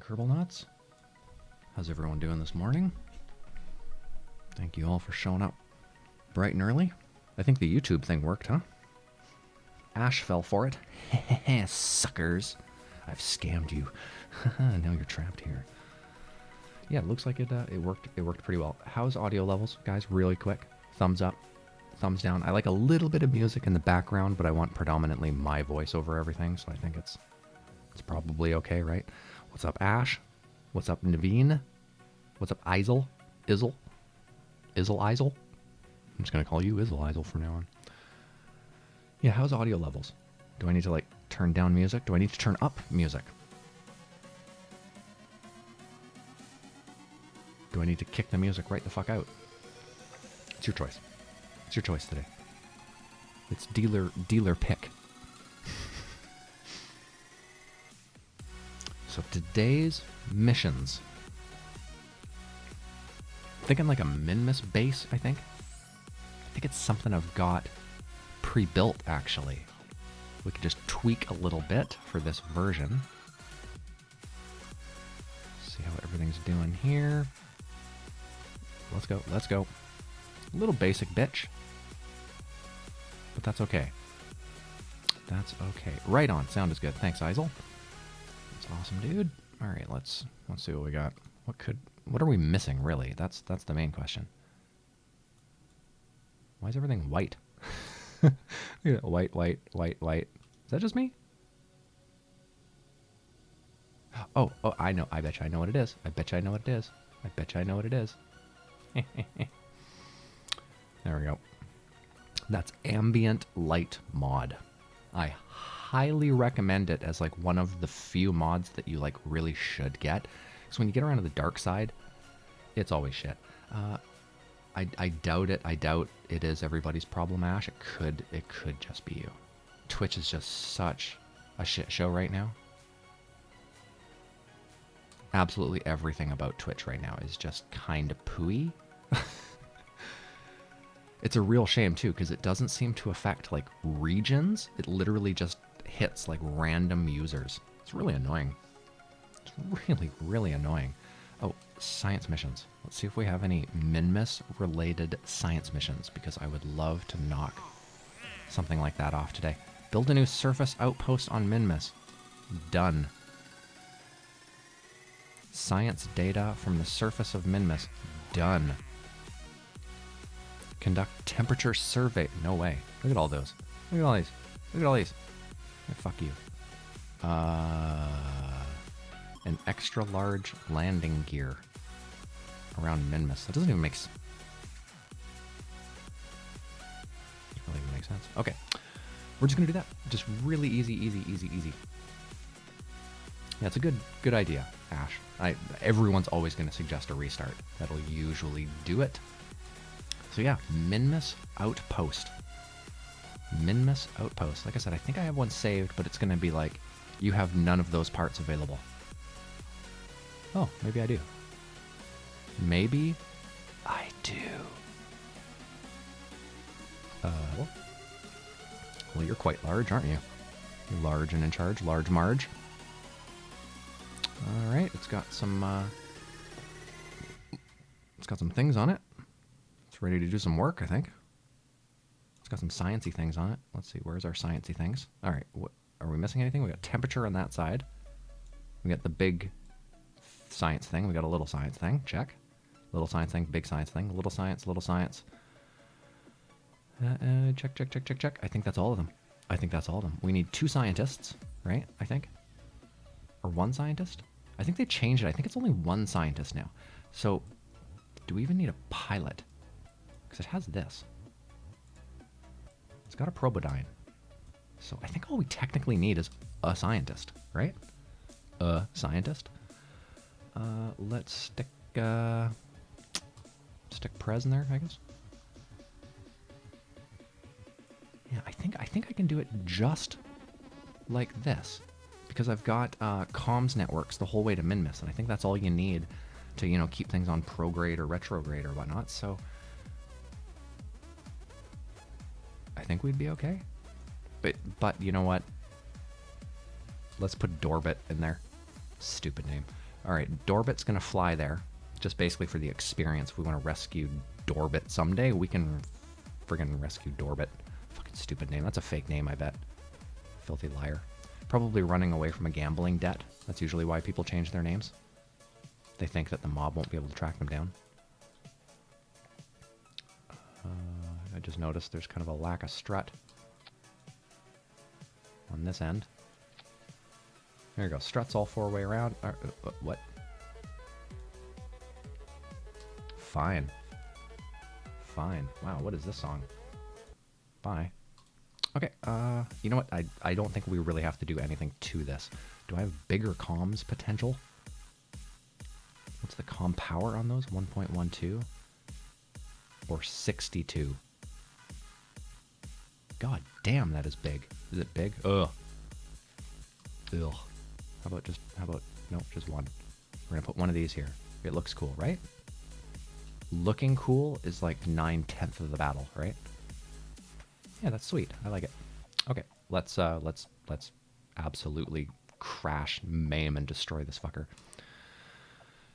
Kerbal Nuts. How's everyone doing this morning? Thank you all for showing up bright and early. I think the YouTube thing worked, huh? Ash fell for it. Suckers. I've scammed you. Now you're trapped here. Yeah, it looks like it worked. It worked pretty well. How's audio levels, guys? Really quick. Thumbs up, thumbs down. I like a little bit of music in the background, but I want predominantly my voice over everything, so I think it's probably okay, right? What's up, Ash? What's up, Naveen? What's up, Isel? Isel? I'm just gonna call you Isel from now on. Yeah, how's audio levels? Do I need to like turn down music? Do I need to turn up music? Do I need to kick the music right the fuck out? It's your choice. It's your choice today. It's dealer pick. So today's missions. Thinking like a Minmus base, I think. I think it's something I've got pre-built, actually. We could just tweak a little bit for this version. See how everything's doing here. Let's go, let's go. A little basic bitch. But that's okay. That's okay. Right on. Sound is good. Thanks, Isel. That's awesome, dude. All right, let's see what we got. What are we missing, really? That's the main question. Why is everything white? Yeah, white. Is that just me? Oh, I know. I bet you I know what it is. I bet you I know what it is. There we go. That's ambient light mod. I highly recommend it as like one of the few mods that you like really should get. So when you get around to the dark side, it's always shit. I doubt it. I doubt it is everybody's problem, Ash. It could just be you. Twitch is just such a shit show right now. Absolutely everything about Twitch right now is just kind of pooey. It's a real shame too, because it doesn't seem to affect like regions. It literally just hits like random users. It's really annoying. It's really, really annoying. Oh, science missions. Let's see if we have any Minmus related science missions, because I would love to knock something like that off today. Build a new surface outpost on Minmus. Done. Science data from the surface of Minmus. Done. Conduct temperature survey. No way. Look at all those. Look at all these. Look at all these. Oh, fuck you. An extra large landing gear around Minmus. That doesn't even make sense. Doesn't really even make sense. Okay. We're just going to do that. Just really easy. Yeah, it's a good idea, Ash. Everyone's always going to suggest a restart. That'll usually do it. So yeah, Minmus Outpost. Minmus Outpost. Like I said, I think I have one saved, but it's going to be like, you have none of those parts available. Oh, maybe I do. Maybe I do. Well, you're quite large, aren't you? You're large and in charge. Large Marge. All right, it's got some things on it. It's ready to do some work, I think. It's got some sciencey things on it. Let's see, where's our sciencey things? All right, what, are we missing anything? We got temperature on that side. We got the big science thing. We got a little science thing. Check. Little science thing, big science thing. Little science. Check. I think that's all of them. We need 2 scientists, right? I think. Or 1 scientist? I think they changed it. I think it's only 1 scientist now. So, do we even need a pilot? Because it has this. It's got a probodyne. So I think all we technically need is a scientist, right? A scientist. Let's stick Prez in there, I guess. Yeah, I think I can do it just like this, because I've got comms networks the whole way to Minmus, and I think that's all you need to, you know, keep things on prograde or retrograde or whatnot. So I think we'd be okay. But you know what? Let's put Dorbit in there. Stupid name. Alright, Dorbit's gonna fly there. Just basically for the experience. If we want to rescue Dorbit someday, we can friggin' rescue Dorbit. Fucking stupid name. That's a fake name, I bet. Filthy liar. Probably running away from a gambling debt. That's usually why people change their names. They think that the mob won't be able to track them down. I just noticed there's kind of a lack of strut on this end. There you go. Struts all 4-way around. What? Fine. Fine. Wow, what is this song? Bye. Okay, you know what? I don't think we really have to do anything to this. Do I have bigger comms potential? What's the comm power on those? 1.12? Or 62? God damn, that is big. Is it big? Ugh. Ugh. How about, nope, just one. We're gonna put one of these here. It looks cool, right? Looking cool is like 9/10 of the battle, right? Yeah, that's sweet. I like it. Okay, let's absolutely crash, maim, and destroy this fucker.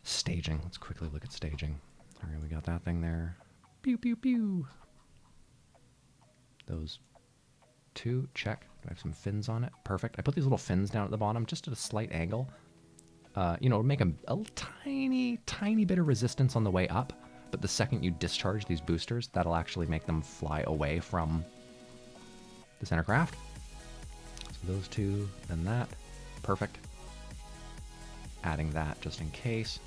Staging. Let's quickly look at staging. All right, we got that thing there. Pew, pew, pew. Those two, check. Do I have some fins on it? Perfect. I put these little fins down at the bottom just at a slight angle. You know, make a tiny, tiny bit of resistance on the way up. But the second you discharge these boosters, that'll actually make them fly away from the center craft. So those two, then that. Perfect. Adding that just in case.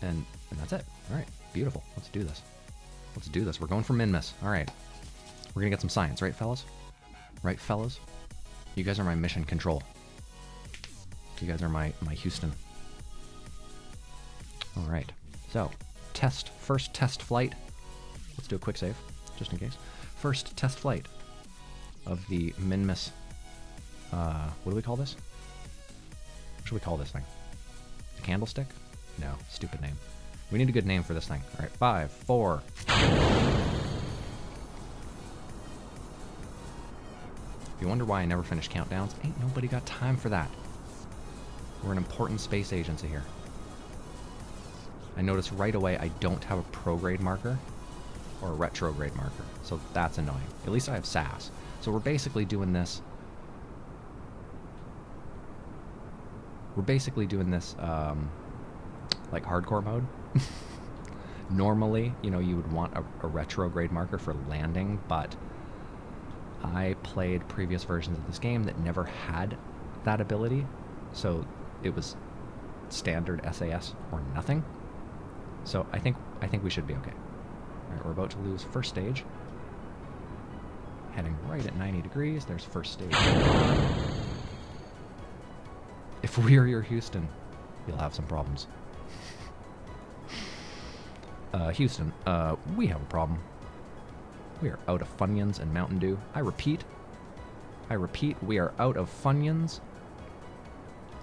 And that's it. All right, beautiful. Let's do this. Let's do this. We're going for Minmus. All right. We're going to get some science, right, fellas? Right, fellas? You guys are my mission control. You guys are my Houston. All right. So, first test flight. Let's do a quick save, just in case. First test flight of the Minmus. What do we call this? What should we call this thing? The candlestick? No, stupid name. We need a good name for this thing. All right, 5, 4. If you wonder why I never finish countdowns, ain't nobody got time for that. We're an important space agency here. I notice right away I don't have a prograde marker or a retrograde marker, so that's annoying. At least I have SAS. So we're basically doing this. Like hardcore mode. Normally, you know, you would want a retrograde marker for landing, but I played previous versions of this game that never had that ability, so it was standard SAS or nothing. So I think we should be okay. All right, we're about to lose first stage. Heading right at 90 degrees. There's first stage. If we are your Houston, you'll have some problems. Houston, we have a problem. We are out of Funyuns and Mountain Dew. I repeat, we are out of Funyuns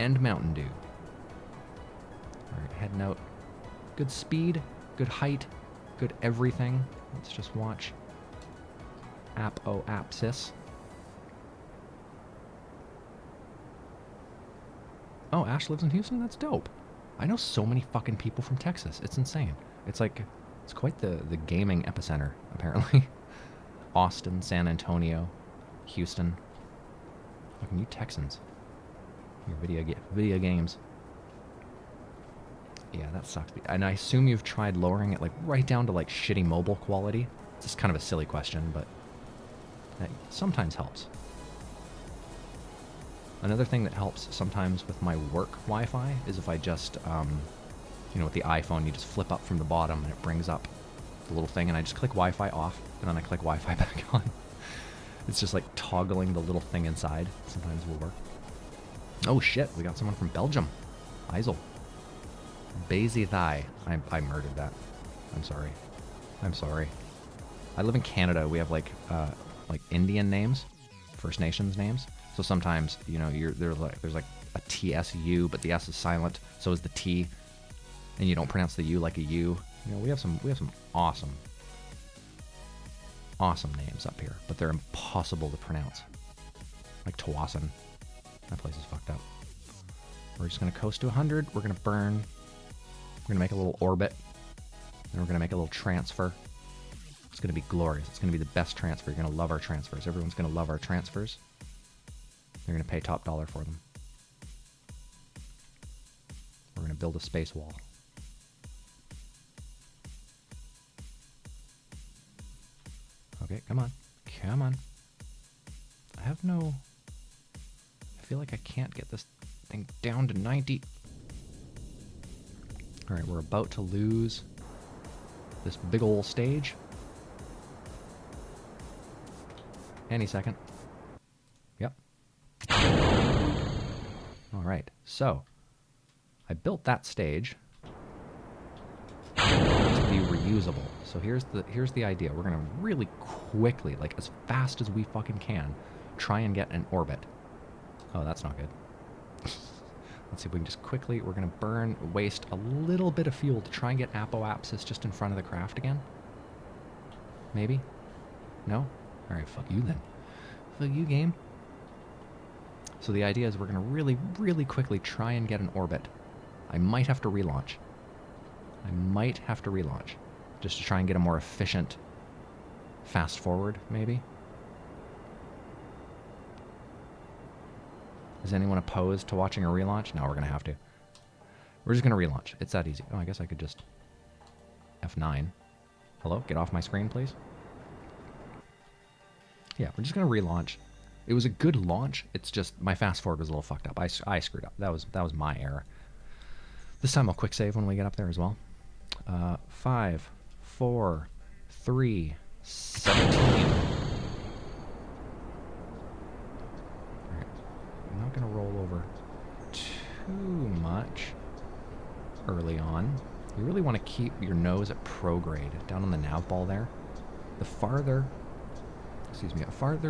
and Mountain Dew. Alright, heading out. Good speed, good height, good everything. Let's just watch. Apsis. Oh, Ash lives in Houston? That's dope. I know so many fucking people from Texas. It's insane. It's like, it's quite the gaming epicenter, apparently. Austin, San Antonio, Houston. Fucking you Texans. Your video games. Yeah, that sucks. And I assume you've tried lowering it like right down to like shitty mobile quality. It's just kind of a silly question, but that sometimes helps. Another thing that helps sometimes with my work Wi-Fi is if I just, you know, with the iPhone, you just flip up from the bottom and it brings up the little thing, and I just click Wi-Fi off, and then I click Wi-Fi back on. It's just like toggling the little thing inside. Sometimes will work. Oh shit, we got someone from Belgium. Isel. Basie Thigh. I murdered that. I'm sorry. I'm sorry. I live in Canada. We have like Indian names, First Nations names. So sometimes, you know, there's like a TSU, but the S is silent. So is the T, and you don't pronounce the U like a U. You know, we have some awesome names up here, but they're impossible to pronounce. Like Tawasin. That place is fucked up. We're just going to coast to 100. We're going to burn. We're going to make a little orbit. Then we're going to make a little transfer. It's going to be glorious. It's going to be the best transfer. You're going to love our transfers. Everyone's going to love our transfers. They're going to pay top dollar for them. We're going to build a space wall. Okay, come on. Come on. I have no... I feel like I can't get this thing down to 90. Alright, we're about to lose this big ol' stage. Any second. Yep. Alright, so I built that stage to be reusable. So here's the idea. We're gonna really quickly, like as fast as we fucking can, try and get an orbit. Oh, that's not good. Let's see if we can just quickly, we're going to waste a little bit of fuel to try and get apoapsis just in front of the craft again. Maybe? No? Alright, fuck you then. Fuck you, game. So the idea is we're going to really, really quickly try and get an orbit. I might have to relaunch. Just to try and get a more efficient fast forward, maybe? Is anyone opposed to watching a relaunch? No, we're going to have to. We're just going to relaunch. It's that easy. Oh, I guess I could just... F9. Hello? Get off my screen, please. Yeah, we're just going to relaunch. It was a good launch. It's just my fast forward was a little fucked up. I screwed up. That was my error. This time I'll quick save when we get up there as well. 5, 4, 3, 17. I'm not going to roll over too much early on. You really want to keep your nose at prograde down on the nav ball there. The farther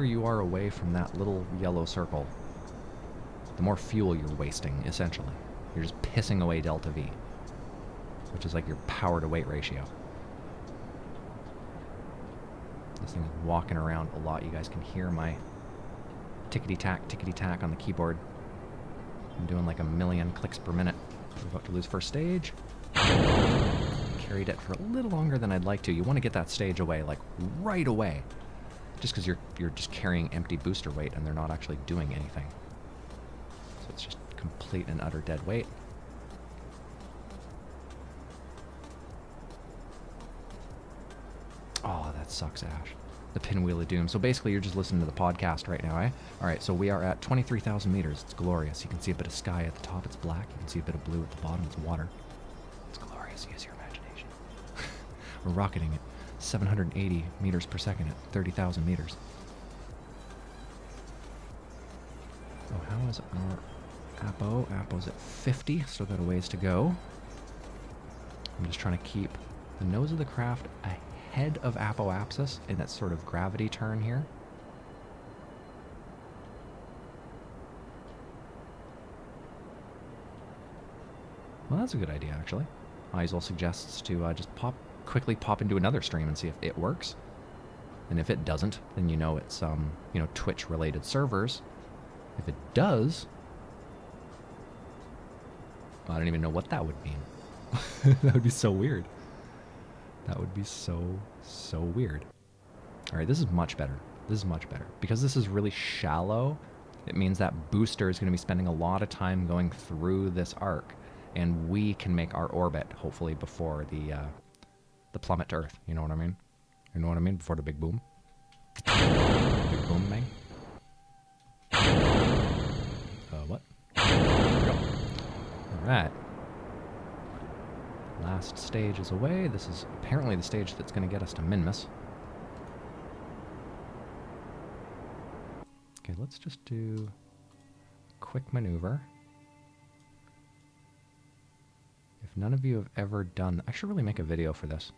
you are away from that little yellow circle, the more fuel you're wasting, essentially. You're just pissing away delta V, which is like your power to weight ratio. This thing is walking around a lot. You guys can hear my tickety-tack on the keyboard. I'm doing like 1,000,000 clicks per minute. We're about to lose first stage. Carried it for a little longer than I'd like to. You want to get that stage away, like right away. Just because you're just carrying empty booster weight and they're not actually doing anything. So it's just complete and utter dead weight. Oh, that sucks, Ash. The pinwheel of doom. So basically you're just listening to the podcast right now, eh? Alright, so we are at 23,000 meters. It's glorious. You can see a bit of sky at the top, it's black. You can see a bit of blue at the bottom, it's water. It's glorious. Use your imagination. We're rocketing at 780 meters per second at 30,000 meters. Oh, how is our Apo? Apo's at 50, still got a ways to go. I'm just trying to keep the nose of the craft ahead of apoapsis in that sort of gravity turn here. Well, that's a good idea, actually. Isel suggests to just quickly pop into another stream and see if it works. And if it doesn't, then you know it's Twitch-related servers. If it does, I don't even know what that would mean. That would be so weird. That would be so weird. Alright, this is much better. This is much better. Because this is really shallow, it means that booster is going to be spending a lot of time going through this arc. And we can make our orbit, hopefully, before the plummet to Earth. You know what I mean? You know what I mean? Before the big boom. Big boom, bang. What? There we go. Alright. Last stage is away. This is apparently the stage that's going to get us to Minmus. Okay, let's just do a quick maneuver. If none of you have ever done... I should really make a video for this.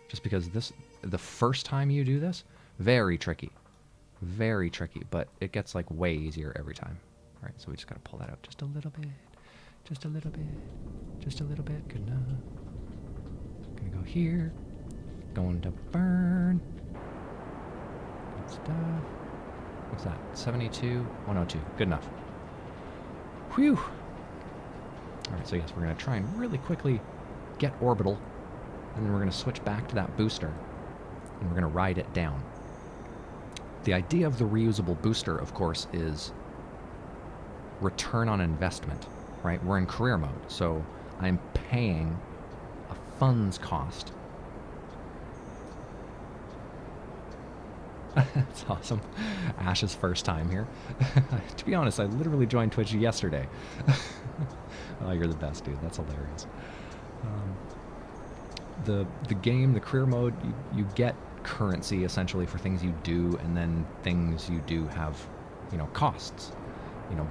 Just because the first time you do this, very tricky. Very tricky, but it gets like way easier every time. Alright, so we just gotta pull that out just a little bit. Just a little bit. Just a little bit. Good enough. Gonna go here. Going to burn. Good stuff. What's that? 72, 102. Good enough. Whew. All right, so yes, we're going to try and really quickly get orbital, and then we're going to switch back to that booster, and we're going to ride it down. The idea of the reusable booster, of course, is return on investment, right? We're in career mode, so I'm paying a funds cost. That's awesome. Ash's first time here. To be honest, I literally joined Twitch yesterday. Oh, you're the best, dude. That's hilarious. The game, the career mode, you get currency essentially for things you do, and then things you do have, costs.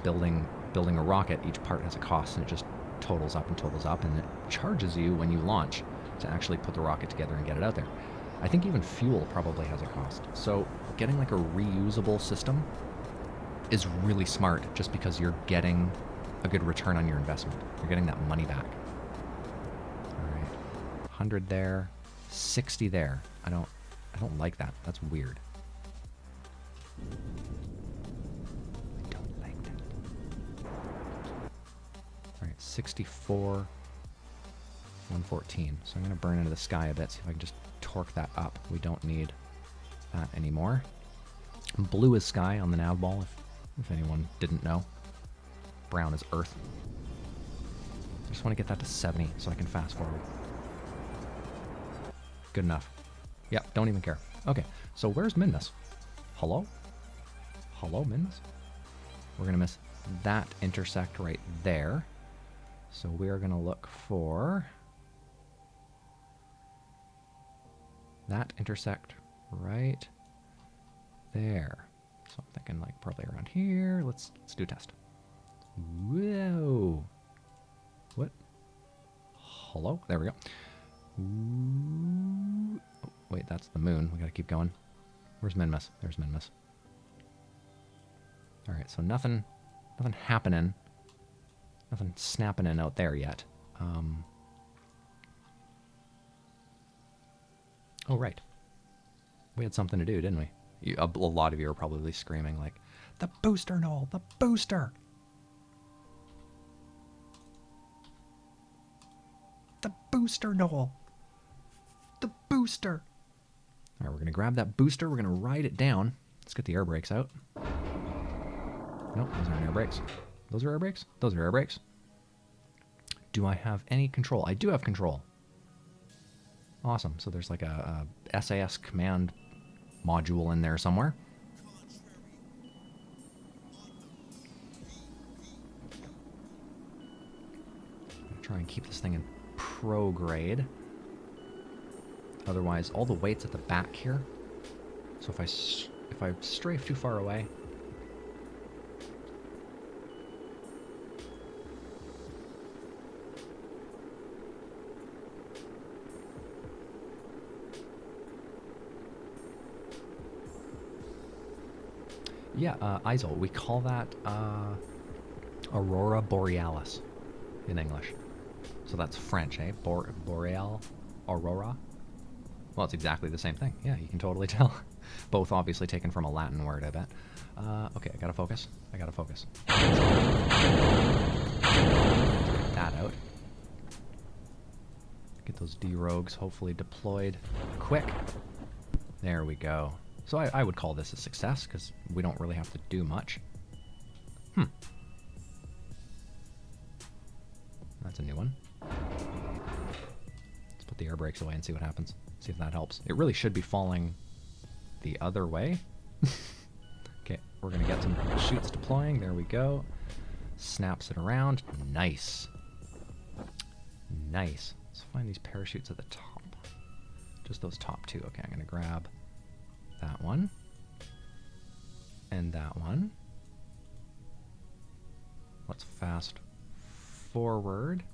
Building a rocket, each part has a cost, and it just totals up, and it charges you when you launch to actually put the rocket together and get it out there. I think even fuel probably has a cost. So getting like a reusable system is really smart, just because you're getting a good return on your investment. You're getting that money back. All right, 100 there, 60 there. I don't like that. That's weird. I don't like that. All right, 64, 114. So I'm going to burn into the sky a bit, see if I can just torque that up. We don't need that anymore. Blue is sky on the nav ball, if anyone didn't know. Brown is earth. I just want to get that to 70 so I can fast forward. Good enough. Yep, don't even care. Okay, so where's Minmus? Hello? Hello, Minmus? We're going to miss that intersect right there. So we are going to look for that intersect right there. So I'm thinking like probably around here. Let's do a test. Whoa. What? Hello? There we go. Ooh. Oh, wait, that's the moon. We gotta keep going. Where's Minmus? There's Minmus. All right, so nothing happening. Nothing snapping in out there yet. Oh, right. We had something to do, didn't we? A lot of you are probably screaming like, the booster, Noel, the booster! The booster, Noel! The booster! All right, we're going to grab that booster. We're going to ride it down. Let's get the air brakes out. Nope, those aren't air brakes. Those are air brakes? Those are air brakes. Do I have any control? I do have control. Awesome. So there's like a SAS command module in there somewhere. I'm gonna try and keep this thing in pro grade. Otherwise, all the weight's at the back here. So if I strafe too far away, yeah, ISO. We call that Aurora Borealis in English. So that's French, eh? Boreal, Aurora. Well, it's exactly the same thing. Yeah, you can totally tell. Both obviously taken from a Latin word, I bet. Okay, I gotta focus. Get that out. Get those D-rogues hopefully deployed quick. There we go. So I would call this a success, because we don't really have to do much. That's a new one. Let's put the air brakes away and see what happens. See if that helps. It really should be falling the other way. Okay, we're going to get some chutes deploying. There we go. Snaps it around. Nice. Nice. Let's find these parachutes at the top. Just those top two. Okay, I'm going to grab that one. And that one. Let's fast forward.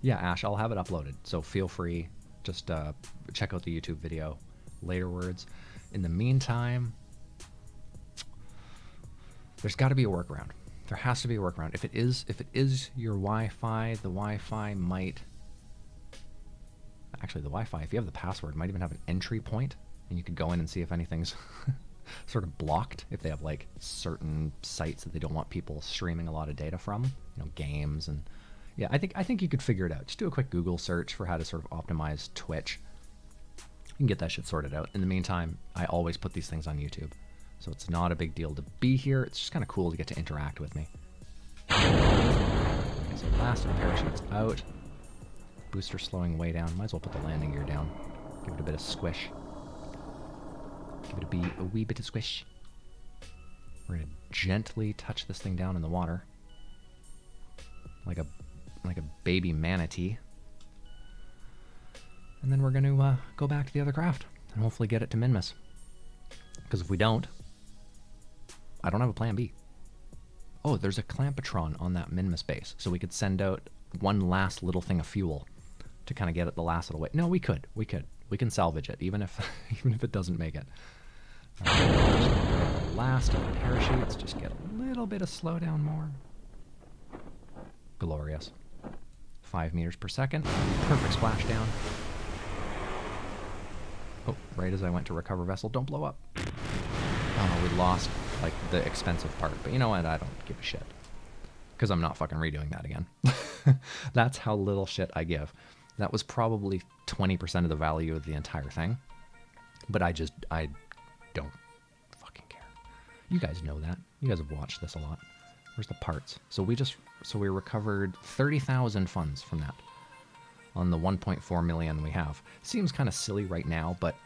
Yeah, Ash, I'll have it uploaded, so feel free. Just check out the YouTube video laterwards. In the meantime, there's got to be a workaround. There has to be a workaround. If it is your Wi-Fi, the Wi-Fi might Actually, the Wi-Fi, if you have the password, might even have an entry point, and you could go in and see if anything's sort of blocked, if they have like certain sites that they don't want people streaming a lot of data from, you know, games. And yeah, I think you could figure it out. Just do a quick Google search for how to sort of optimize Twitch. You can get that shit sorted out. In the meantime, I always put these things on YouTube, so it's not a big deal to be here. It's just kind of cool to get to interact with me. Okay, so last of the parachutes out. Booster slowing way down. Might as well put the landing gear down. Give it a bit of squish. Give it a wee bit of squish. We're gonna gently touch this thing down in the water, like a baby manatee, and then we're gonna go back to the other craft and hopefully get it to Minmus. Because if we don't, I don't have a plan B. Oh, there's a Clampatron on that Minmus base, so we could send out one last little thing of fuel to kind of get it the last little way. No, we can salvage it, even if it doesn't make it. Right, last of the parachutes, just get a little bit of slowdown more. Glorious. 5 meters per second. Perfect splashdown. Oh, right as I went to recover vessel, don't blow up. Oh, we lost like the expensive part, but you know what? I don't give a shit, because I'm not fucking redoing that again. That's how little shit I give. That was probably 20% of the value of the entire thing, but I don't fucking care. You guys know that. You guys have watched this a lot. Where's the parts? So we recovered 30,000 funds from that on the 1.4 million we have. Seems kind of silly right now, but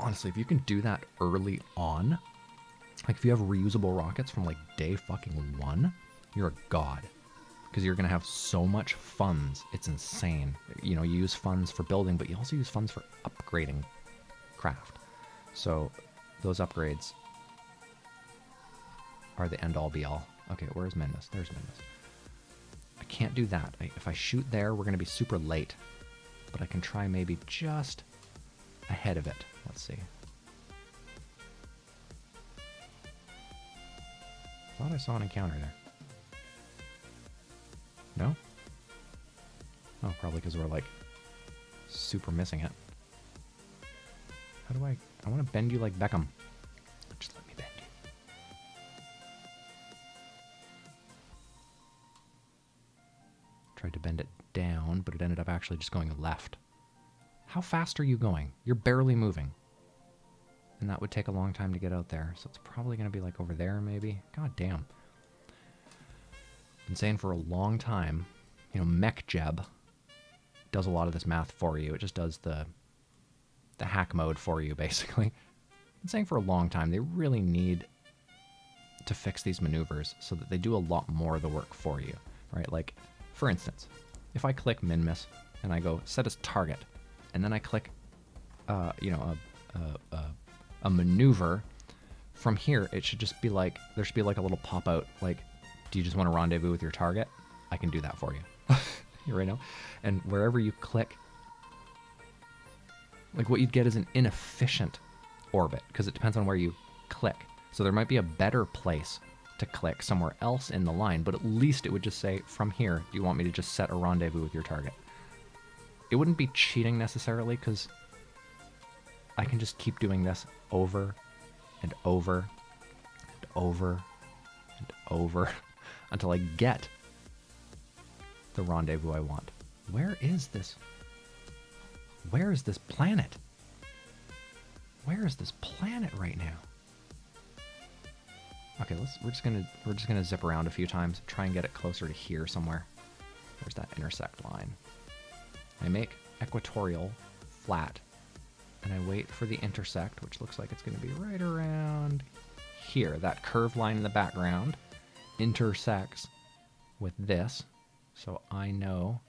honestly, if you can do that early on, like if you have reusable rockets from like day fucking 1, you're a god. Because you're going to have so much funds. It's insane. You know, you use funds for building, but you also use funds for upgrading craft. So those upgrades are the end-all be-all. Okay, where's Minmus? There's Minmus. I can't do that. If I shoot there, we're going to be super late. But I can try maybe just ahead of it. Let's see. Thought I saw an encounter there. No? Oh, probably because we're like super missing it. How do I want to bend you like Beckham. Just let me bend you. Tried to bend it down, but it ended up actually just going left. How fast are you going? You're barely moving. And that would take a long time to get out there. So it's probably going to be like over there maybe. God damn. Been saying for a long time, you know, MechJeb does a lot of this math for you. It just does the hack mode for you, basically. Been saying for a long time, they really need to fix these maneuvers so that they do a lot more of the work for you, right? Like, for instance, if I click Minmus and I go set as target, and then I click, you know, a maneuver, from here, it should just be like, there should be like a little pop-out, like, do you just want to rendezvous with your target? I can do that for you. You right now. And wherever you click, like what you'd get is an inefficient orbit, because it depends on where you click. So there might be a better place to click somewhere else in the line, but at least it would just say, from here, do you want me to just set a rendezvous with your target? It wouldn't be cheating necessarily, because I can just keep doing this over and over and over and over until I get the rendezvous I want. Where is this? Where is this planet? Where is this planet right now? Okay, we're just gonna zip around a few times, try and get it closer to here somewhere. There's that intersect line. I make equatorial flat, and I wait for the intersect, which looks like it's gonna be right around here. That curved line in the background intersects with this, so I know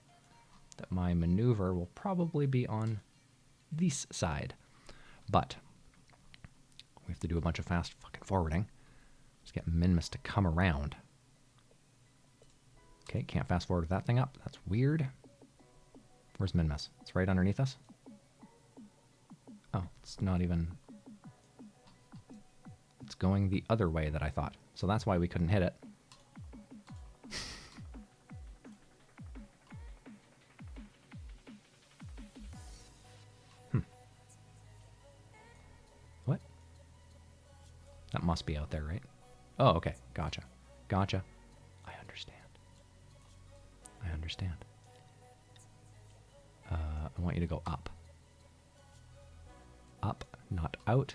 that my maneuver will probably be on this side. But we have to do a bunch of fast fucking forwarding. Let's get Minmus to come around. Okay, can't fast forward with that thing up. That's weird. Where's Minmus? It's right underneath us. Oh, it's not even... It's going the other way that I thought. So that's why we couldn't hit it. must be out there, right? Oh, okay. Gotcha. Gotcha. I understand. I understand. I want you to go up. Up, not out.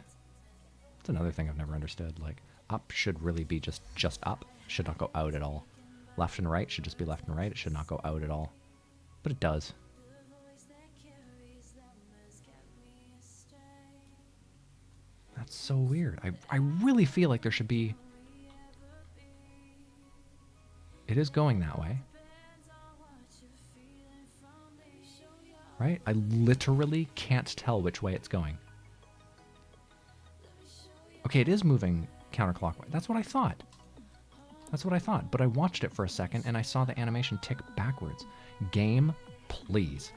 That's another thing I've never understood. Like, up should really be just up. Should not go out at all. Left and right should just be left and right. It should not go out at all. But it does. That's so weird. I really feel like there should be... It is going that way. Right? I literally can't tell which way it's going. Okay, it is moving counterclockwise. That's what I thought. That's what I thought. But I watched it for a second and I saw the animation tick backwards. Game, please.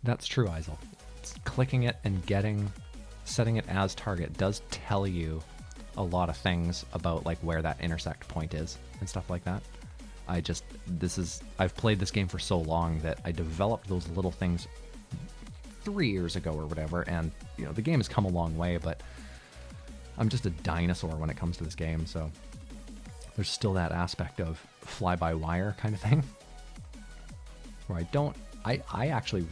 That's true, Isel. Clicking it and setting it as target does tell you a lot of things about like where that intersect point is and stuff like that. I've played this game for so long that I developed those little things 3 years ago or whatever, and you know, the game has come a long way, but I'm just a dinosaur when it comes to this game, so there's still that aspect of fly-by-wire kind of thing. Where I actually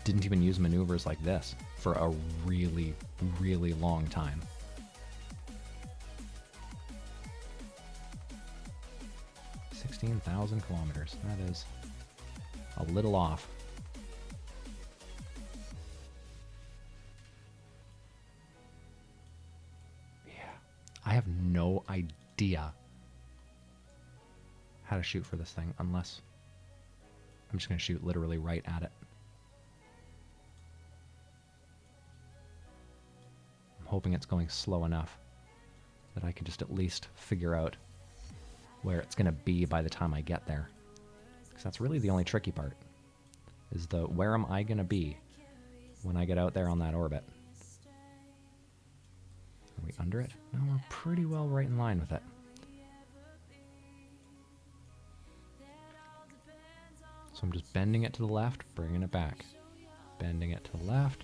didn't even use maneuvers like this for a really, really long time. $16,000 kilometers. That is a little off. Yeah. I have no idea how to shoot for this thing unless I'm just going to shoot literally right at it. I'm hoping it's going slow enough that I can just at least figure out where it's going to be by the time I get there. Because that's really the only tricky part, is the where am I going to be when I get out there on that orbit. Are we under it? No, we're pretty well right in line with it. So I'm just bending it to the left, bringing it back. Bending it to the left,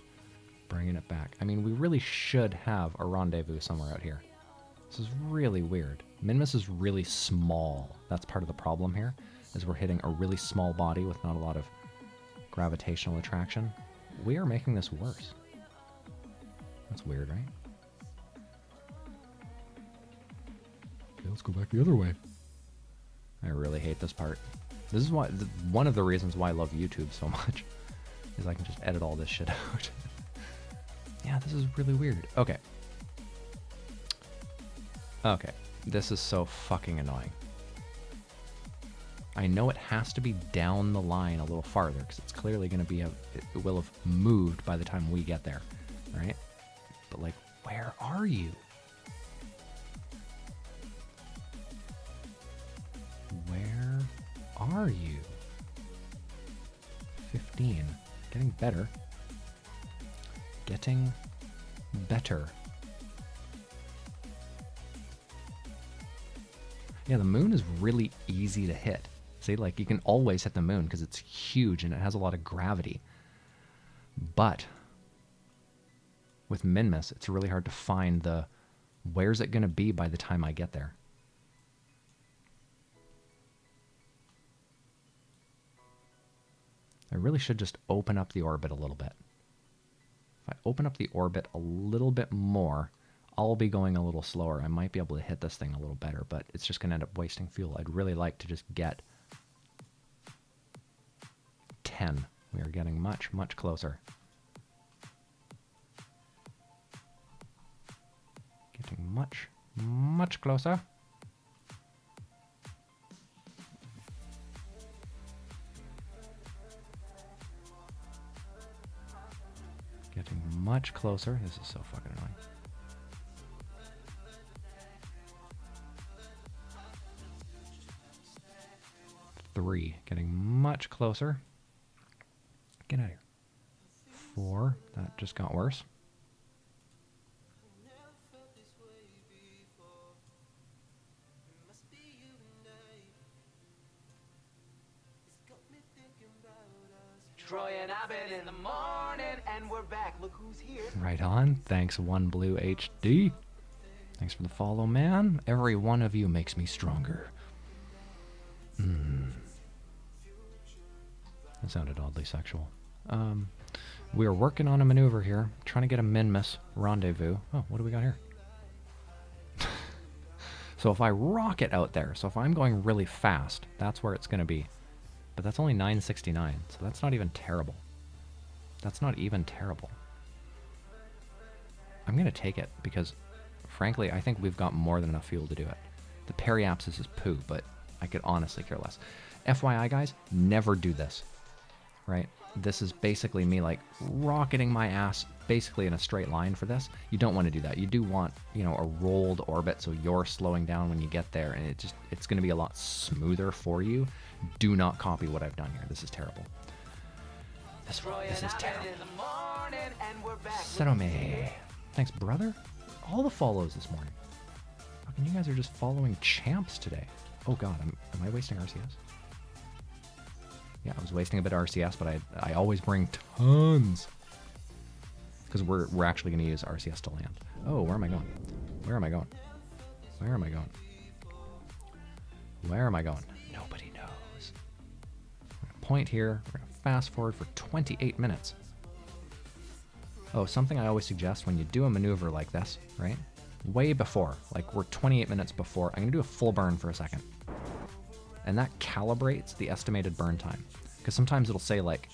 bringing it back. I mean, we really should have a rendezvous somewhere out here. This is really weird. Minmus is really small. That's part of the problem here, is we're hitting a really small body with not a lot of gravitational attraction. We are making this worse. That's weird, right? Okay, let's go back the other way. I really hate this part. This is why one of the reasons why I love YouTube so much is I can just edit all this shit out. Yeah, this is really weird. Okay. Okay, this is so fucking annoying. I know it has to be down the line a little farther because it's clearly going to be it will have moved by the time we get there, right? But like, where are you? Where are you? 15. Getting better. Getting better. Yeah, the moon is really easy to hit. See, like, you can always hit the moon because it's huge and it has a lot of gravity. But with Minmus, it's really hard to find the where's it going to be by the time I get there. I really should just open up the orbit a little bit. If I open up the orbit a little bit more, I'll be going a little slower. I might be able to hit this thing a little better, but it's just going to end up wasting fuel. I'd really like to just get 10. We are getting much, much closer. Getting much, much closer. Getting much closer. This is so fucking annoying. Three, getting much closer. Get out of here. 4, that just got worse. Right on. Thanks, One Blue HD. Thanks for the follow, man. Every one of you makes me stronger. That sounded oddly sexual. We are working on a maneuver here, trying to get a Minmus rendezvous. Oh, what do we got here? So if I rocket out there, so if I'm going really fast, that's where it's going to be. But that's only 969, so that's not even terrible. That's not even terrible. I'm going to take it because, frankly, I think we've got more than enough fuel to do it. The periapsis is poo, but I could honestly care less. FYI, guys, never do this, right? This is basically me, like, rocketing my ass basically in a straight line for this. You don't want to do that. You do want, you know, a rolled orbit, so you're slowing down when you get there, and it's going to be a lot smoother for you. Do not copy what I've done here. This is terrible. This is terrible. Serome. Thanks, brother. All the follows this morning. Fucking you guys are just following champs today. Oh god, am I wasting RCS? Yeah, I was wasting a bit of RCS, but I always bring tons. Because we're actually going to use RCS to land. Oh, where am I going? Where am I going? Where am I going? Where am I going? Nobody knows. We're going to point here. We're going to fast forward for 28 minutes. Oh, something I always suggest when you do a maneuver like this, right? Way before, like we're 28 minutes before, I'm going to do a full burn for a second. And that calibrates the estimated burn time. Because sometimes it'll say like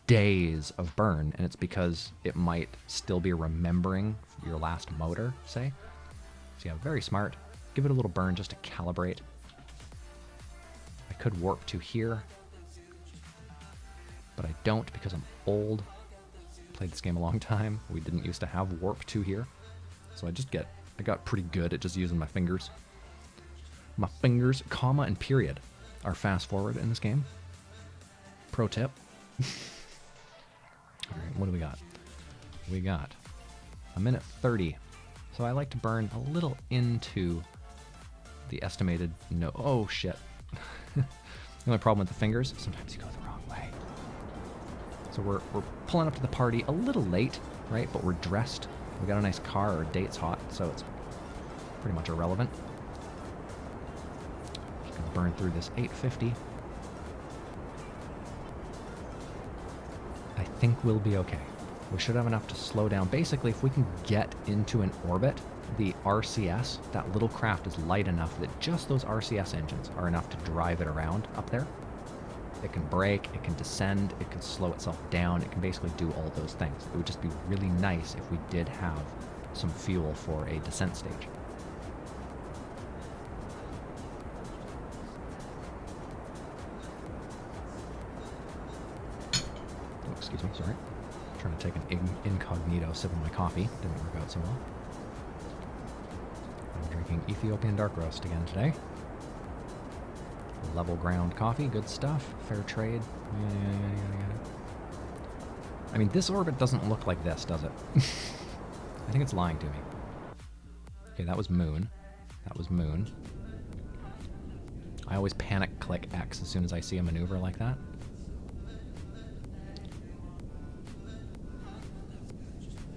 days of burn, and it's because it might still be remembering your last motor, say. So yeah, very smart. Give it a little burn just to calibrate. I could warp to here, but I don't because I'm old. Played this game a long time. We didn't used to have warp to here. So I got pretty good at just using my fingers. My fingers, comma, and period are fast forward in this game. Pro tip. Alright, what do we got? We got a minute 30. So I like to burn a little into the estimated no. Oh shit. The only problem with the fingers, sometimes you go the wrong way. So we're pulling up to the party a little late, right? But we're dressed. We got a nice car, our date's hot, so it's pretty much irrelevant. Just gonna burn through this 850. I think we'll be okay. We should have enough to slow down. Basically, if we can get into an orbit, the RCS, that little craft is light enough that just those RCS engines are enough to drive it around up there. It can brake, it can descend, it can slow itself down, it can basically do all those things. It would just be really nice if we did have some fuel for a descent stage. Oh, excuse me, sorry. I'm trying to take an incognito sip of my coffee. Didn't work out so well. I'm drinking Ethiopian dark roast again today. Level ground coffee, good stuff. Fair trade. Yeah. I mean, this orbit doesn't look like this, does it? I think it's lying to me. Okay, that was moon. That was moon. I always panic click X as soon as I see a maneuver like that.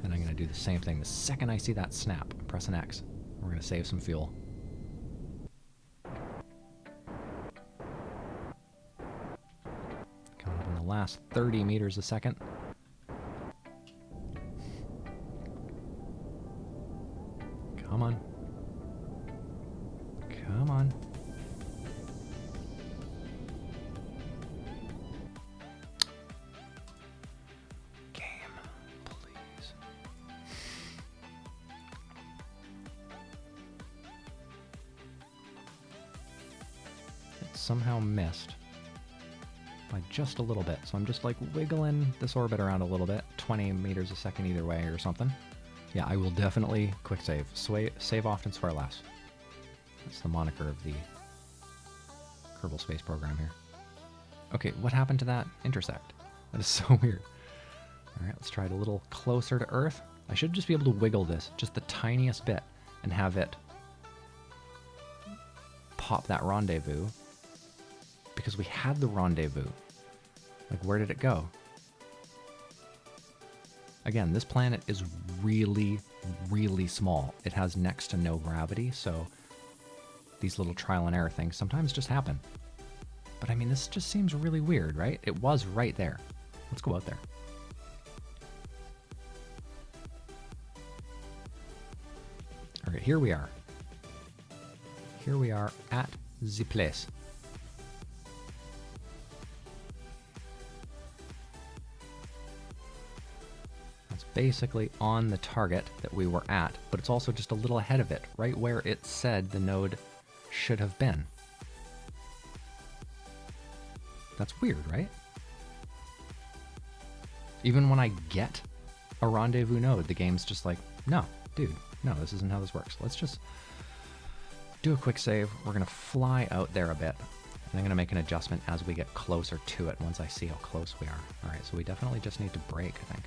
And I'm going to do the same thing. The second I see that snap, press an X. We're going to save some fuel. Last 30 meters a second. Come on. Come on. Game, please. It somehow missed. By just a little bit. So I'm just like wiggling this orbit around a little bit. 20 meters a second either way or something. Yeah, I will definitely quick save. Save often, swear less. That's the moniker of the Kerbal Space Program here. Okay, what happened to that intersect? That is so weird. Alright, let's try it a little closer to Earth. I should just be able to wiggle this just the tiniest bit and have it pop that rendezvous. Because we had the rendezvous. Like, where did it go? Again, this planet is really, really small. It has next to no gravity, so these little trial and error things sometimes just happen. But I mean, this just seems really weird, right? It was right there. Let's go out there. All right, here we are. Here we are at the place. That's basically on the target that we were at, but it's also just a little ahead of it, right where it said the node should have been. That's weird, right? Even when I get a rendezvous node, the game's just like, no, dude, no, this isn't how this works. Let's just do a quick save. We're going to fly out there a bit. And I'm going to make an adjustment as we get closer to it once I see how close we are. All right, so we definitely just need to brake, I think.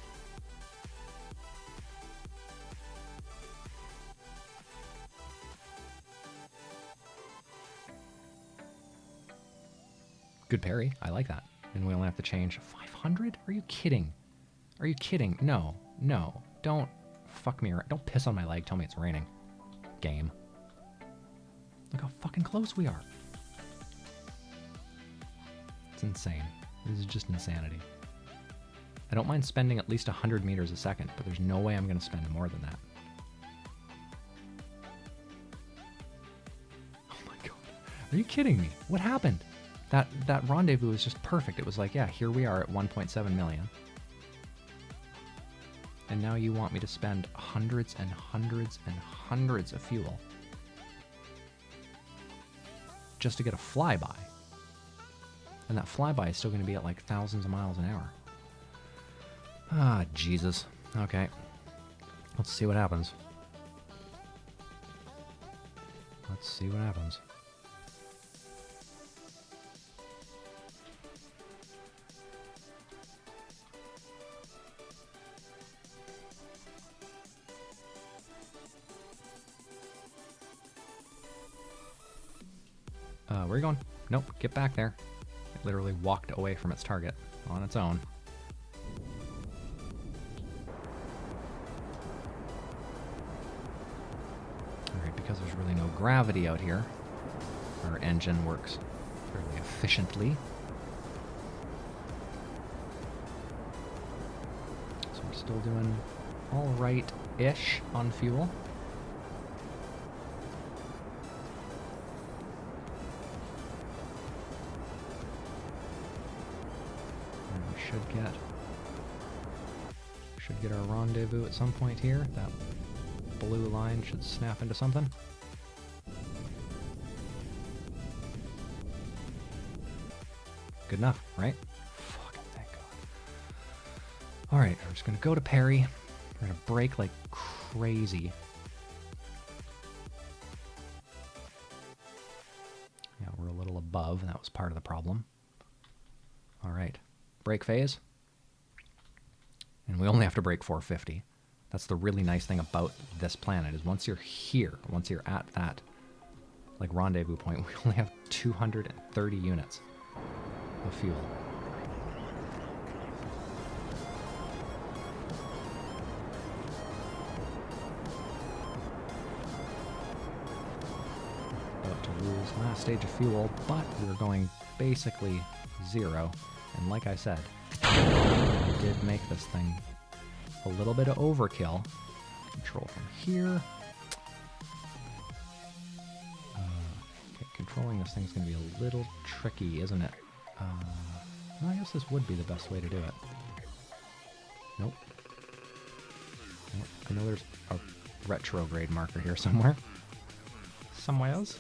Good parry. I like that. And we only have to change 500? Are you kidding? Are you kidding? No, no. Don't fuck me around. Don't piss on my leg. Tell me it's raining. Game. Look how fucking close we are. It's insane. This is just insanity. I don't mind spending at least 100 meters a second, but there's no way I'm going to spend more than that. Oh my god. Are you kidding me? What happened? That rendezvous was just perfect. It was like, yeah, here we are at 1.7 million. And now you want me to spend hundreds and hundreds and hundreds of fuel just to get a flyby. And that flyby is still going to be at like thousands of miles an hour. Ah, Jesus. Okay. Let's see what happens. Let's see what happens. Where are you going? Nope, get back there. It literally walked away from its target on its own. Alright, because there's really no gravity out here, our engine works fairly efficiently. So we're still doing alright-ish on fuel. Should get our rendezvous at some point here. That blue line should snap into something. Good enough, right? Fucking thank God. Alright, we're just gonna go to parry. We're gonna brake like crazy. Yeah, we're a little above. That was part of the problem. Alright. Brake phase. And we only have to brake 450. That's the really nice thing about this planet, is once you're here, once you're at that like rendezvous point, we only have 230 units of fuel. About to lose last stage of fuel, but we're going basically zero. And like I said, I did make this thing a little bit of overkill. Control from here. Okay, controlling this thing's going to be a little tricky, isn't it? Well, I guess this would be the best way to do it. Nope. Nope. I know there's a retrograde marker here somewhere. Somewhere else.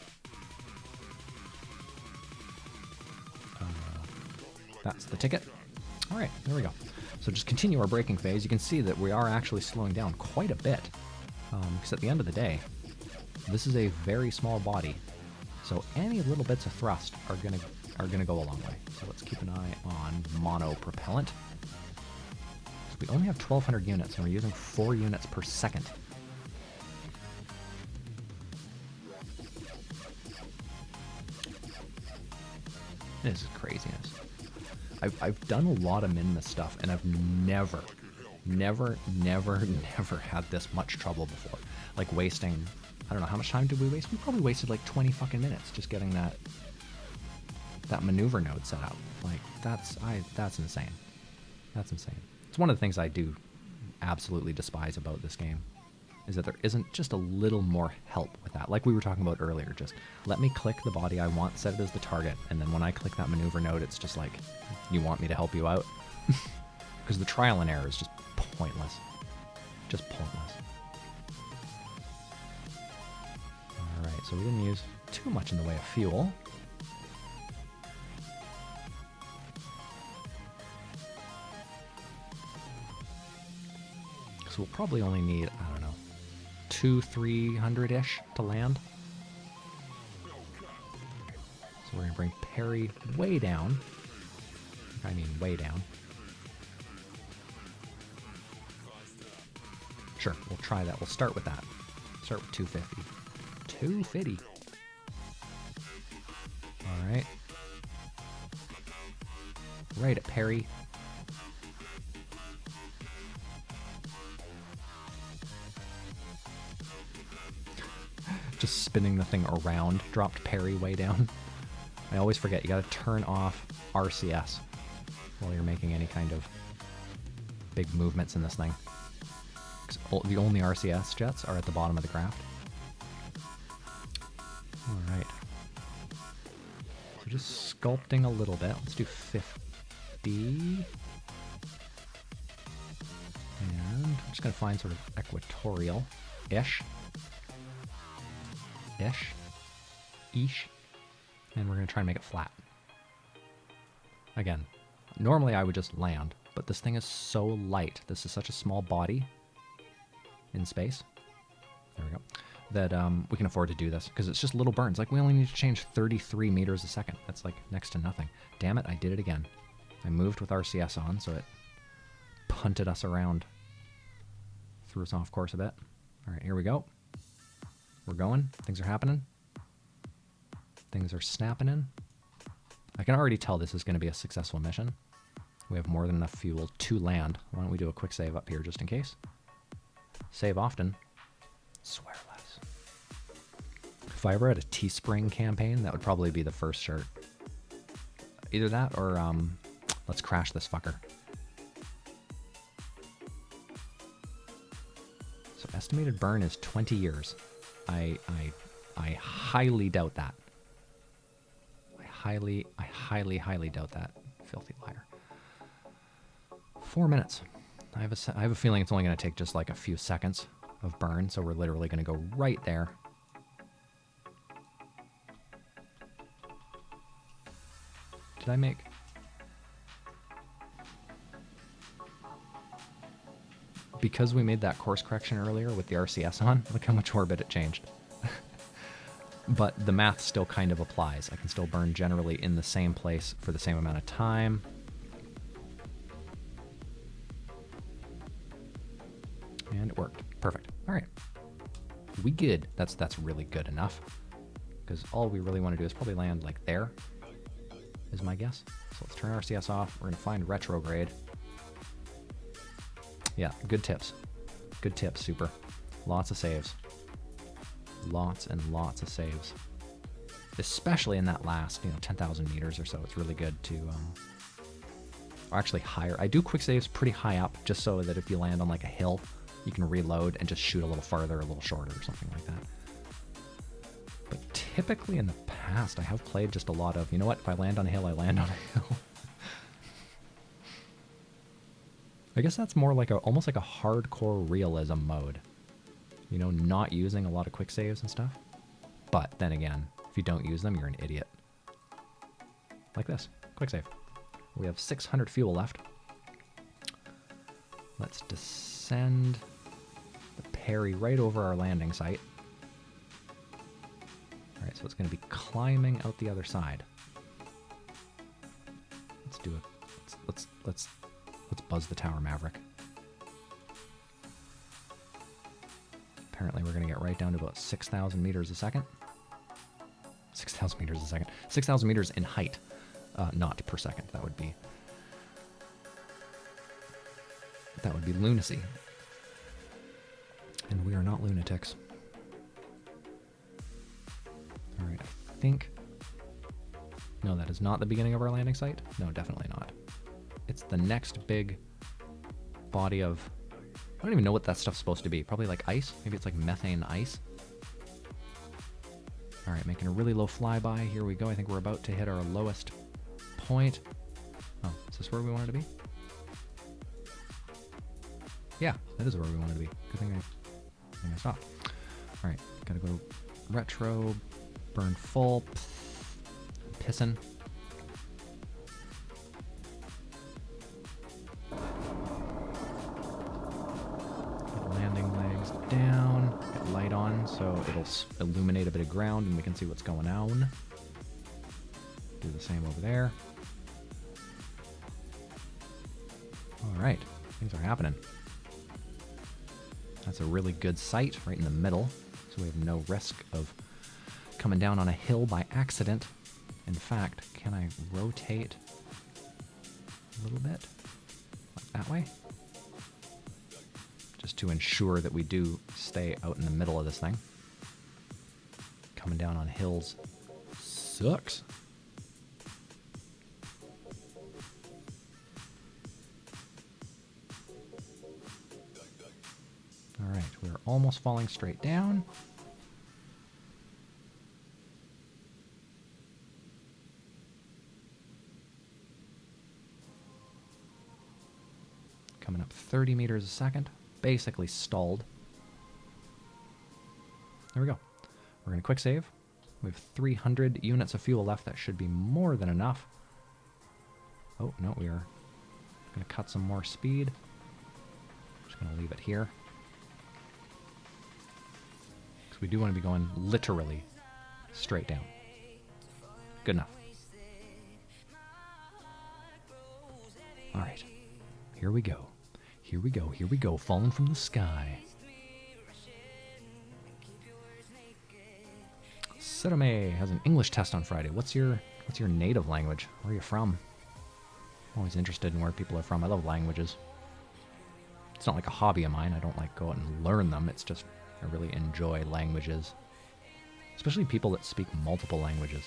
That's the ticket. All right, there we go. So just continue our braking phase. You can see that we are actually slowing down quite a bit, because at the end of the day, this is a very small body. So any little bits of thrust are gonna go a long way. So let's keep an eye on mono propellant. So we only have 1,200 units, and we're using 4 units per second. This is craziness. I've done a lot of Minmus stuff, and I've never Never had this much trouble before. Like wasting, I don't know, how much time did we waste? We probably wasted like 20 fucking minutes just getting that maneuver node set up. Like, that's insane. That's insane. It's one of the things I do absolutely despise about this game, is that there isn't just a little more help with that. Like we were talking about earlier, just let me click the body I want, set it as the target, and then when I click that maneuver node, it's just like, you want me to help you out? Because the trial and error is just pointless. Just pointless. Alright, so we didn't use too much in the way of fuel. So we'll probably only need, I don't know, 200-300-ish to land. So we're going to bring parry way down. I mean way down. Sure, we'll try that. We'll start with that. Start with 250. 250. Alright. Right at parry. Just spinning the thing around, dropped parry way down. I always forget, you gotta turn off RCS while you're making any kind of big movements in this thing. The only RCS jets are at the bottom of the graph. Alright. So just sculpting a little bit. Let's do 50. And I'm just gonna find sort of equatorial-ish. Ish. And we're going to try and make it flat. Again, normally I would just land, but this thing is so light. This is such a small body in space. There we go. That we can afford to do this because it's just little burns. Like, we only need to change 33 meters a second. That's like next to nothing. Damn it, I did it again. I moved with RCS on, so it punted us around. Threw us off course a bit. All right, here we go. We're going. Things are happening. Things are snapping in. I can already tell this is going to be a successful mission. We have more than enough fuel to land. Why don't we do a quick save up here just in case? Save often. Swear less. If I ever had a Teespring campaign, that would probably be the first shirt. Either that or let's crash this fucker. So estimated burn is 20 years. I highly doubt that. I highly doubt that. Filthy liar. 4 minutes. I have a feeling it's only going to take just like a few seconds of burn, so we're literally going to go right there. Did I make... Because we made that course correction earlier with the RCS on, look how much orbit it changed. But the math still kind of applies. I can still burn generally in the same place for the same amount of time. And it worked. Perfect. All right. We good. That's really good enough. Because all we really want to do is probably land like there, is my guess. So let's turn RCS off. We're going to find retrograde. Yeah, good tips. Good tips, super. Lots of saves. Lots and lots of saves. Especially in that last, 10,000 meters or so. It's really good to, or actually higher. I do quick saves pretty high up, just so that if you land on like a hill, you can reload and just shoot a little farther, a little shorter, or something like that. But typically in the past, I have played just a lot of, you know what, if I land on a hill, I land on a hill. I guess that's more like almost like a hardcore realism mode. Not using a lot of quick saves and stuff. But then again, if you don't use them, you're an idiot. Like this. Quick save. We have 600 fuel left. Let's descend the parry right over our landing site. Alright, so it's going to be climbing out the other side. Let's do it. Let's buzz the tower, Maverick. Apparently we're going to get right down to about 6,000 meters a second. 6,000 meters a second. 6,000 meters in height. Not per second. That would be That would be lunacy. And we are not lunatics. Alright, I think... No, that is not the beginning of our landing site. No, definitely not. It's the next big body of... I don't even know what that stuff's supposed to be. Probably like ice? Maybe it's like methane ice? Alright, making a really low flyby. Here we go. I think we're about to hit our lowest point. Oh, is this where we wanted to be? Yeah, that is where we wanted to be. Good thing I stopped. Alright, gotta go retro, burn full, pissin'. Get landing legs down, get light on so it'll illuminate a bit of ground and we can see what's going on. Do the same over there. Alright, things are happening. That's a really good site right in the middle, so we have no risk of coming down on a hill by accident. In fact, can I rotate a little bit? Like that way? Just to ensure that we do stay out in the middle of this thing. Coming down on hills sucks. Alright, we're almost falling straight down. Coming up 30 meters a second. Basically stalled. There we go. We're going to quick save. We have 300 units of fuel left. That should be more than enough. Oh, no, we are going to cut some more speed. Just going to leave it here. We do want to be going literally straight down. Good enough. All right. Here we go. Here we go. Here we go. Falling from the sky. Sirome has an English test on Friday. What's your native language? Where are you from? I'm always interested in where people are from. I love languages. It's not like a hobby of mine. I don't like go out and learn them. It's just I really enjoy languages, especially people that speak multiple languages.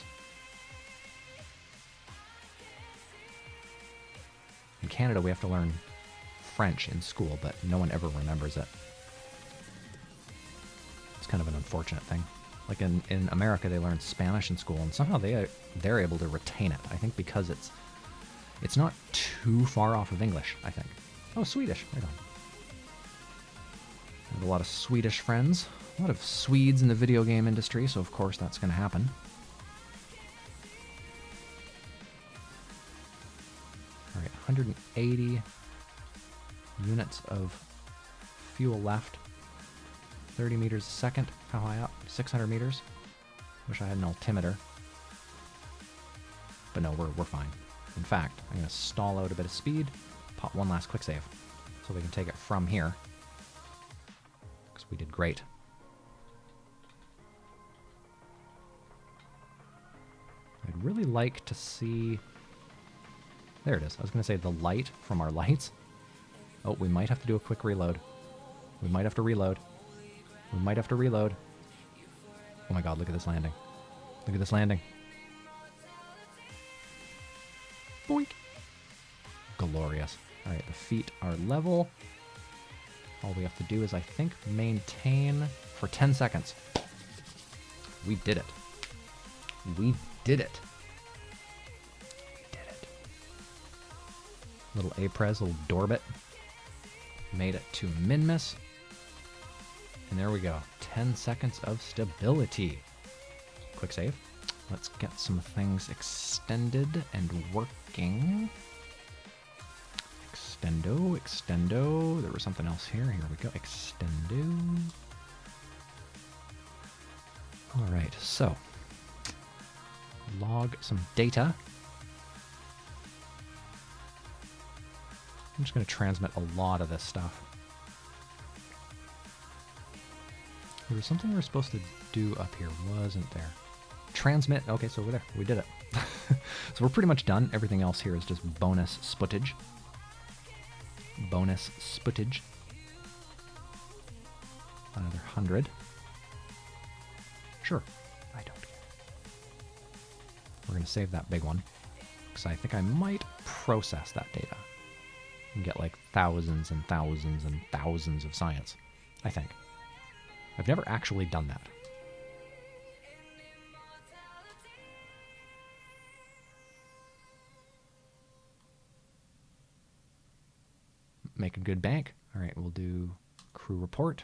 In Canada, we have to learn French in school, but no one ever remembers it. It's kind of an unfortunate thing. Like in America, they learn Spanish in school, and somehow they're able to retain it. I think because it's not too far off of English, I think. Oh, Swedish. Right on. I have a lot of Swedish friends, a lot of Swedes in the video game industry, so of course that's going to happen. Alright, 180 units of fuel left. 30 meters a second. How high up? 600 meters. Wish I had an altimeter. But no, we're fine. In fact, I'm going to stall out a bit of speed, pop one last quick save, so we can take it from here. We did great. I'd really like to see... There it is. I was going to say the light from our lights. Oh, we might have to do a quick reload. We might have to reload. We might have to reload. Oh my god, look at this landing. Look at this landing. Boink. Glorious. Alright, the feet are level. All we have to do is, I think, maintain for 10 seconds. We did it. We did it. We did it. Little A-Prez, little Dorbit. Made it to Minmus. And there we go. 10 seconds of stability. Quick save. Let's get some things extended and working. Extendo. There was something else here. Here we go. Extendo. All right, so log some data. I'm just going to transmit a lot of this stuff. There was something we were supposed to do up here, wasn't there? Transmit. Okay, so we're there. We did it. So we're pretty much done. Everything else here is just bonus footage. bonus spootage. Another 100. Sure, I don't care. We're going to save that big one, because I think I might process that data and get like thousands and thousands and thousands of science, I think. I've never actually done that. Make a good bank. All right, we'll do crew report.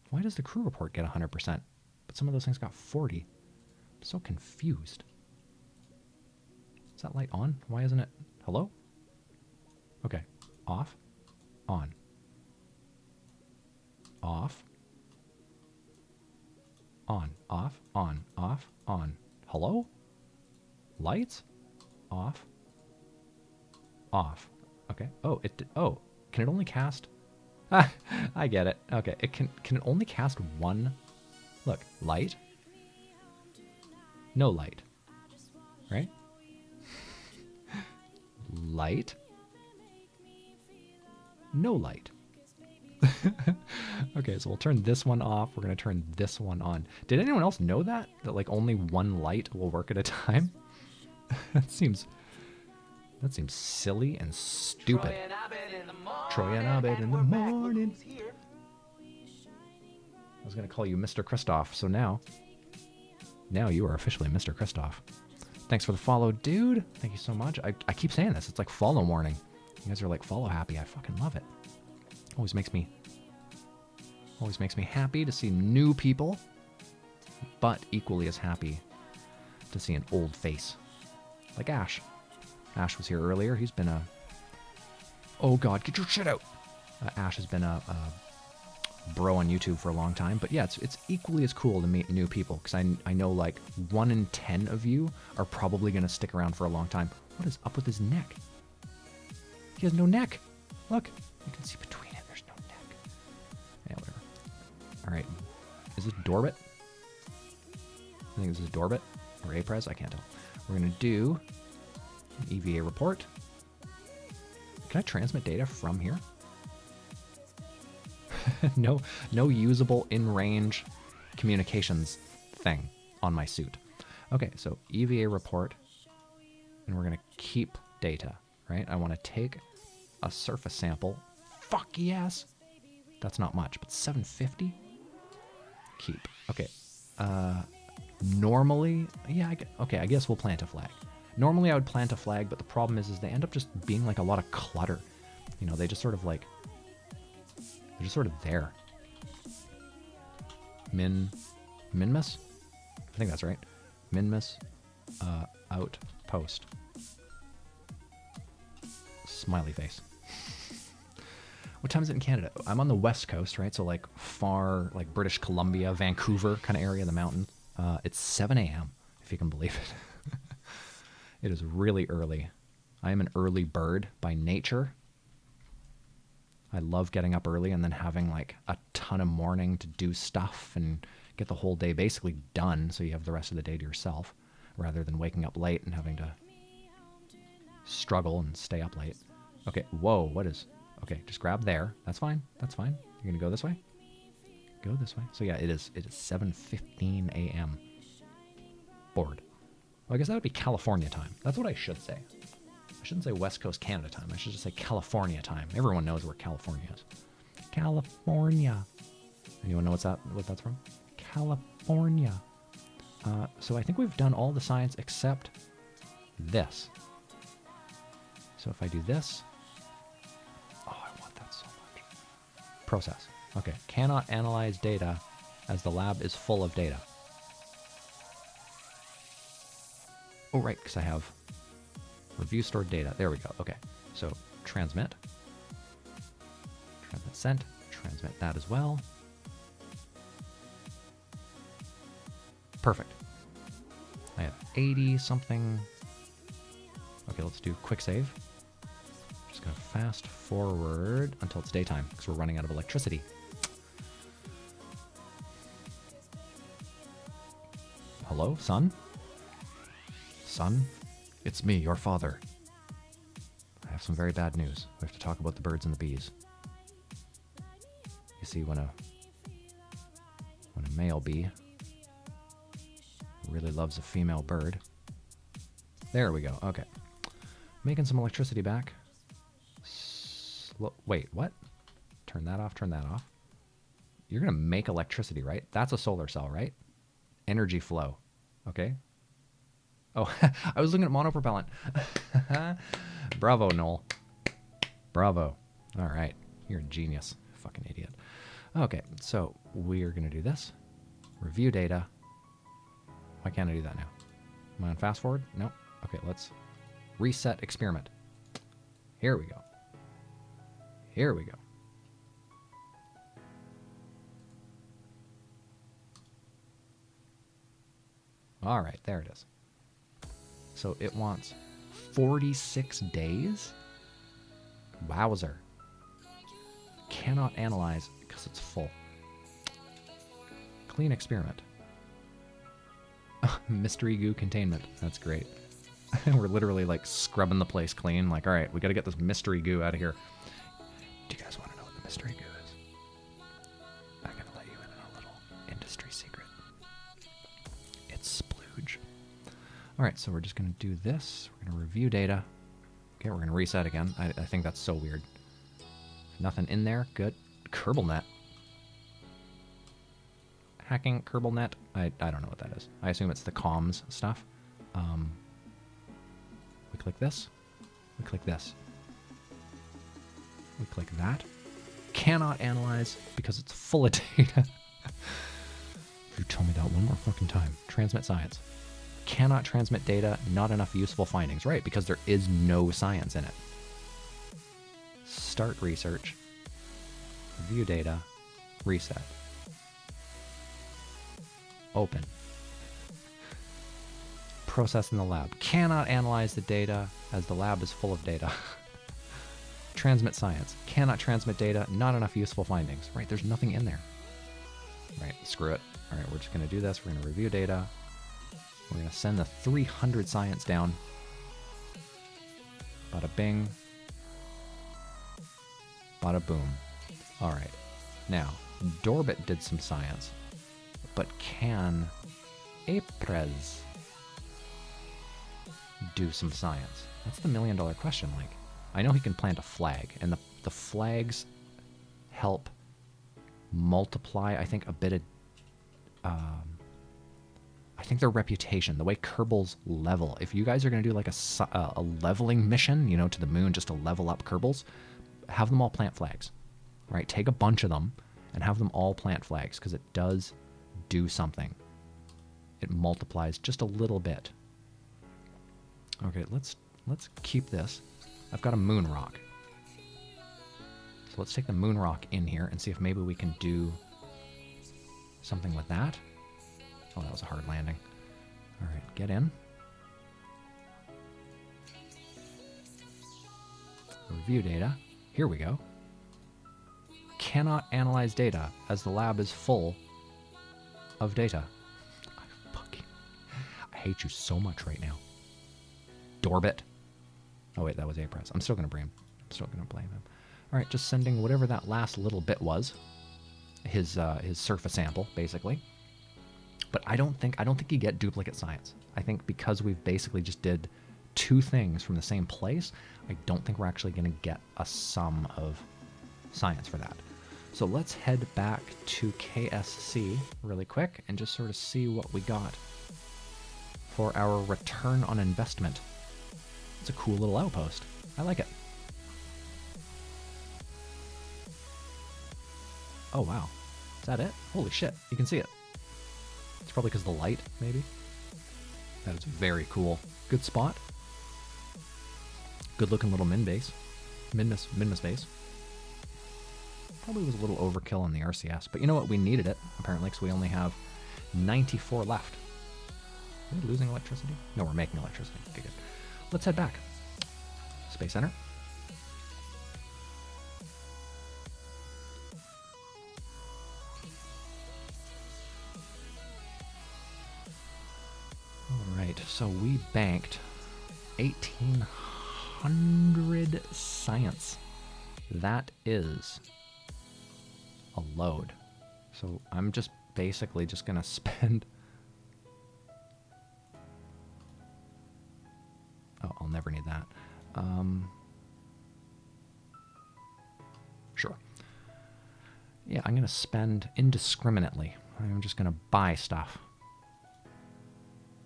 Why does the crew report get 100%? But some of those things got 40. I'm so confused. Is that light on? Why isn't it? Hello? Okay. Off. On. Off. On. Off. On. Off. On. Hello? Lights? Off. Off. Okay. Oh, oh, can it only cast? Ah, I get it. Okay. Can it only cast one? Look, light. No light. Right? Light. No light. Okay, so we'll turn this one off. We're going to turn this one on. Did anyone else know that? That like only one light will work at a time? That seems silly and stupid. Troy and Abed in the morning. I was going to call you Mr. Christoph, so now you are officially Mr. Christoph. Thanks for the follow, dude. Thank you so much. I keep saying this. It's like follow morning. You guys are like follow happy. I fucking love it. Always makes me happy to see new people, but equally as happy to see an old face. Like Ash. Ash was here earlier. He's been a... Oh god, get your shit out! Ash has been a bro on YouTube for a long time. But yeah, it's equally as cool to meet new people, because I know like 1 in 10 of you are probably going to stick around for a long time. What is up with his neck? He has no neck! Look, you can see between it. There's no neck. Yeah, whatever. Alright. Is this Dorbit? I think this is Dorbit. Or Aprez? I can't tell. We're going to do an EVA report. Can I transmit data from here? No usable in-range communications thing on my suit. Okay, so EVA report, and we're going to keep data, right? I want to take a surface sample. Fuck yes! That's not much, but 750? Keep. Okay. Normally, yeah, okay, I guess we'll plant a flag. Normally I would plant a flag, but the problem is they end up just being like a lot of clutter. You know, they just sort of like... They're just sort of there. Minmus? I think that's right. Minmus outpost. Smiley face. What time is it in Canada? I'm on the west coast, right? So like far, like British Columbia, Vancouver kind of area of the mountain. It's 7 a.m., if you can believe it. It is really early. I am an early bird by nature. I love getting up early and then having like a ton of morning to do stuff and get the whole day basically done, so you have the rest of the day to yourself, rather than waking up late and having to struggle and stay up late. Okay, whoa, what is... Okay, just grab there. That's fine. That's fine. You're gonna go this way? Go this way. So yeah, it is 7:15 a.m. Bored. Well, I guess that would be California time. That's what I should say. I shouldn't say West Coast Canada time. I should just say California time. Everyone knows where California is. California. Anyone know what that's from? California. So I think we've done all the science except this. So if I do this... Oh, I want that so much. Process. Okay. Cannot analyze data as the lab is full of data. Oh, right, because I have review stored data. There we go. Okay. So transmit. Transmit sent. Transmit that as well. Perfect. I have 80 something. Okay, let's do quick save. Just gonna fast forward until it's daytime because we're running out of electricity. Hello, son? Son? It's me, your father. I have some very bad news. We have to talk about the birds and the bees. You see, when a male bee really loves a female bird. There we go. Okay. Making some electricity back. Wait, what? Turn that off, turn that off. You're going to make electricity, right? That's a solar cell, right? Energy flow. Okay. Oh, I was looking at monopropellant. Bravo, Noel. Bravo. All right. You're a genius. Fucking idiot. Okay, so we're going to do this. Review data. Why can't I do that now? Am I on fast forward? No. Okay, let's reset experiment. Here we go. Here we go. All right, there it is. So it wants 46 days? Wowzer. Cannot analyze because it's full. Clean experiment. Mystery goo containment. That's great. We're literally like scrubbing the place clean. Like, all right, we got to get this mystery goo out of here. Do you guys want to know what the mystery goo is? I'm going to let you in on a little industry secret. It's splooge. All right, so we're just going to do this. We're going to review data. Okay, we're going to reset again. I think that's so weird. Nothing in there. Good. Kerbal net. Hacking Kerbal net. I don't know what that is. I assume it's the comms stuff. We click this. We click this. We click that. Cannot analyze because it's full of data. If you tell me that one more fucking time. Transmit science. Cannot transmit data. Not enough useful findings. Right, because there is no science in it. Start research. Review data. Reset. Open. Process in the lab. Cannot analyze the data as the lab is full of data. Transmit science. Cannot transmit data. Not enough useful findings. Right, there's nothing in there. Right, screw it. All right, we're just going to do this. We're going to review data. We're going to send the 300 science down. Bada bing. Bada boom. All right. Now, Dorbit did some science, but can Aprez do some science? That's the million-dollar question. Like, I know he can plant a flag, and the flags help multiply, I think, a bit of, I think their reputation, the way Kerbals level. If you guys are going to do like a leveling mission, you know, to the moon just to level up Kerbals, have them all plant flags, right? Take a bunch of them and have them all plant flags because it does do something. It multiplies just a little bit. Okay, let's keep this. I've got a moon rock. So let's take the moon rock in here and see if maybe we can do something with that. Oh, that was a hard landing. All right, get in. Review data. Here we go. Cannot analyze data as the lab is full of data. I hate you so much right now. Dorbit. Oh wait, that was Aprez. I'm still gonna blame him. All right, just sending whatever that last little bit was. His surface sample, basically. But I don't think you get duplicate science. I think because we've basically just did two things from the same place, I don't think we're actually going to get a sum of science for that. So let's head back to KSC really quick and just sort of see what we got for our return on investment. It's a cool little outpost. I like it. Oh wow. Is that it? Holy shit. You can see it. It's probably because of the light, maybe. That is very cool. Good spot. Good looking little Minmus base. Probably was a little overkill on the RCS, but you know what? We needed it, apparently, because we only have 94 left. Are we losing electricity? No, we're making electricity. Okay, good. Let's head back. Space Center. Alright, so we banked 1,800 100 science. That is a load. So I'm just basically just going to spend... Oh, I'll never need that. Sure. Yeah, I'm going to spend indiscriminately. I'm just going to buy stuff.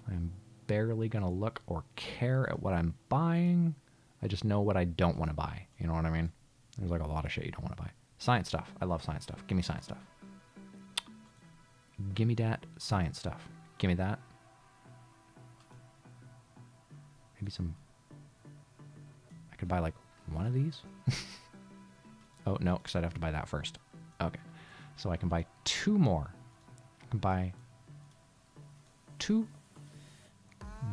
I'm barely going to look or care at what I'm buying. I just know what I don't want to buy. You know what I mean? There's like a lot of shit you don't want to buy. Science stuff. I love science stuff. Give me science stuff. Give me that science stuff. Give me that. Maybe some... I could buy like one of these. Oh, no, because I'd have to buy that first. Okay. So I can buy 2 more. I can buy 2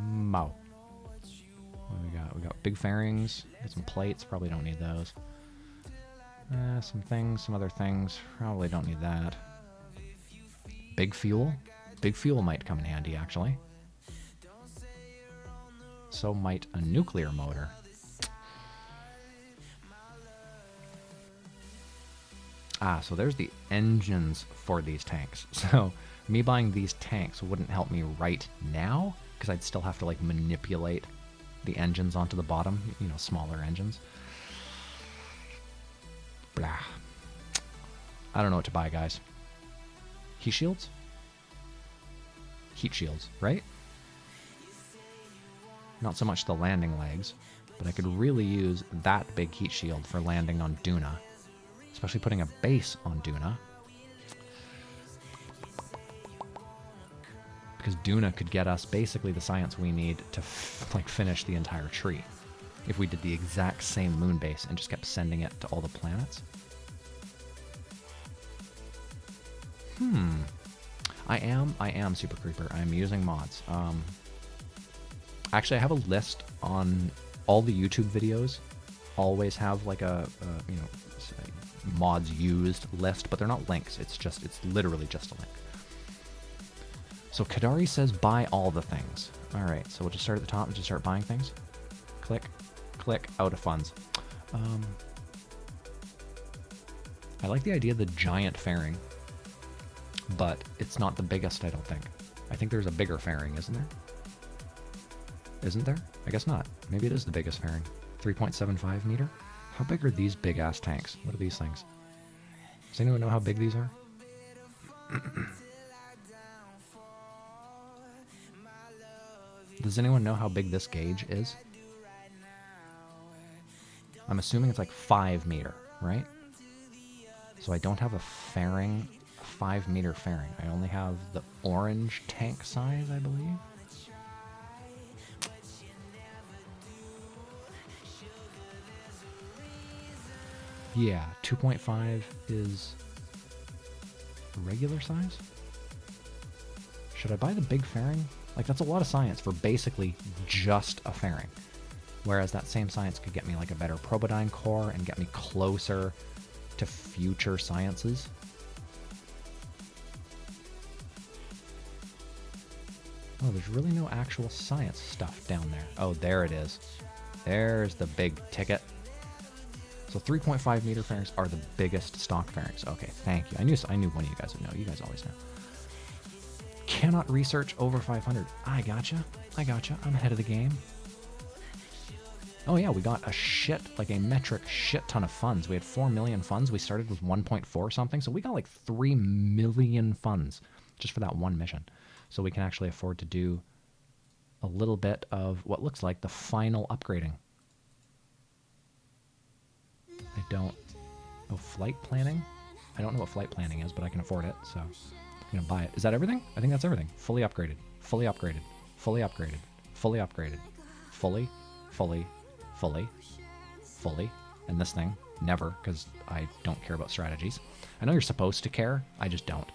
Mo. What do we got? We got big fairings. Got some plates. Probably don't need those. Some things, some other things. Probably don't need that. Big fuel. Big fuel might come in handy, actually. So might a nuclear motor. Ah, so there's the engines for these tanks. So me buying these tanks wouldn't help me right now, because I'd still have to like manipulate the engines onto the bottom, you know, smaller engines. Blah. I don't know what to buy, guys. Heat shields? Heat shields, right? Not so much the landing legs, but I could really use that big heat shield for landing on Duna. Especially putting a base on Duna. Because Duna could get us basically the science we need to finish the entire tree. If we did the exact same moon base and just kept sending it to all the planets. I am Super Creeper. I'm using mods. Actually, I have a list on all the YouTube videos. Always have like a you know, mods used list, but they're not links. It's literally just a link. So Kadari says buy all the things. All right, so we'll just start at the top and just start buying things. Click, click, out of funds. I like the idea of the giant fairing, but it's not the biggest, I don't think. I think there's a bigger fairing, isn't there? Isn't there? I guess not. Maybe it is the biggest fairing. 3.75 meter? How big are these big-ass tanks? What are these things? Does anyone know how big these are? Does anyone know how big this gauge is? I'm assuming it's like 5 meter, right? So I don't have a fairing, 5 meter fairing. I only have the orange tank size, I believe. Yeah, 2.5 is regular size? Should I buy the big fairing? Like, that's a lot of science for basically just a fairing. Whereas that same science could get me like a better Probodyne core and get me closer to future sciences. Oh, there's really no actual science stuff down there. Oh, there it is. There's the big ticket. So 3.5 meter fairings are the biggest stock fairings. Okay, thank you. I knew one of you guys would know. You guys always know. Cannot research over 500. I gotcha. I'm ahead of the game. Oh yeah, we got a shit, like a metric shit ton of funds. We had 4 million funds. We started with 1.4 something. So we got like 3 million funds just for that one mission. So we can actually afford to do a little bit of what looks like the final upgrading. I don't... Oh, flight planning? I don't know what flight planning is, but I can afford it, so I'm going to buy it. Is that everything? I think that's everything. Fully upgraded. Fully upgraded. Fully upgraded. Fully upgraded. Fully. Fully. Fully. Fully. And this thing, never, because I don't care about strategies. I know you're supposed to care. I just don't.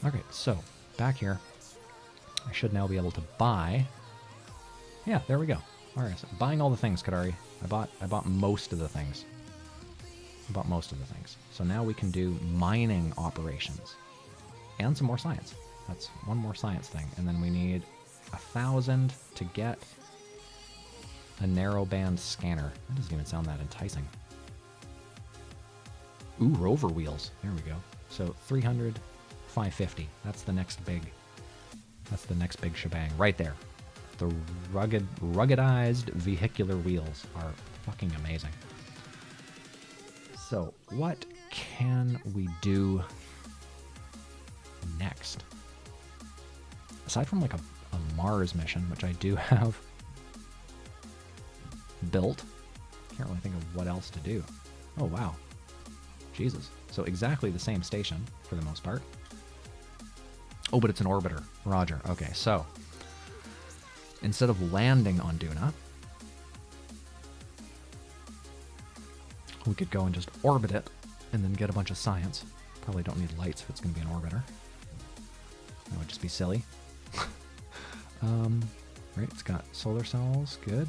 Okay, so back here, I should now be able to buy. Yeah, there we go. All right, so buying all the things, Kadari. I bought most of the things. So now we can do mining operations and some more science. That's one more science thing, and then we need 1,000 to get a narrowband scanner. That doesn't even sound that enticing. Ooh, rover wheels. There we go. So 300, 550. That's the next big shebang right there. The ruggedized vehicular wheels are fucking amazing. So what can we do next? Aside from like a Mars mission, which I do have built, can't really think of what else to do. Oh, wow. Jesus. So exactly the same station for the most part. Oh, but it's an orbiter. Roger. Okay, so instead of landing on Duna, we could go and just orbit it and then get a bunch of science. Probably don't need lights if it's going to be an orbiter. That would just be silly. Right, it's got solar cells. Good.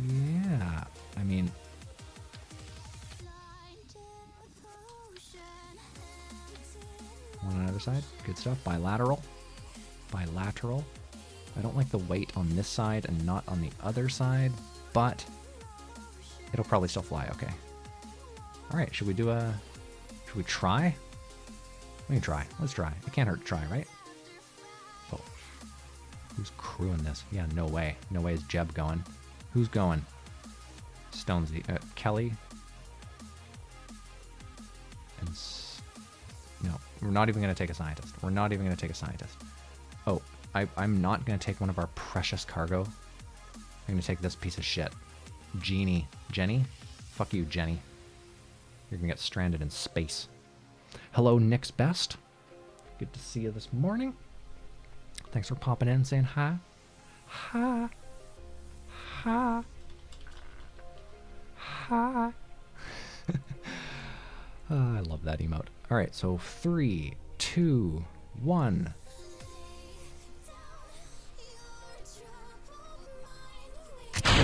Yeah, I mean, one on the other side. Good stuff. Bilateral. Bilateral. I don't like the weight on this side and not on the other side, but it'll probably still fly. Okay. All right. Should we try? We can try. Let's try. It can't hurt to try, right? Oh. Who's crewing this? Yeah, no way. No way is Jeb going. Who's going? Stonesy. Kelly. And no, we're not even going to take a scientist. We're not even going to take a scientist. Oh, I'm not going to take one of our precious cargo. I'm going to take this piece of shit. Jenny. Fuck you, Jenny. You're going to get stranded in space. Hello, Nick's Best. Good to see you this morning. Thanks for popping in and saying hi. Hi. Hi. Hi. I love that emote. All right, so 3, 2, 1. All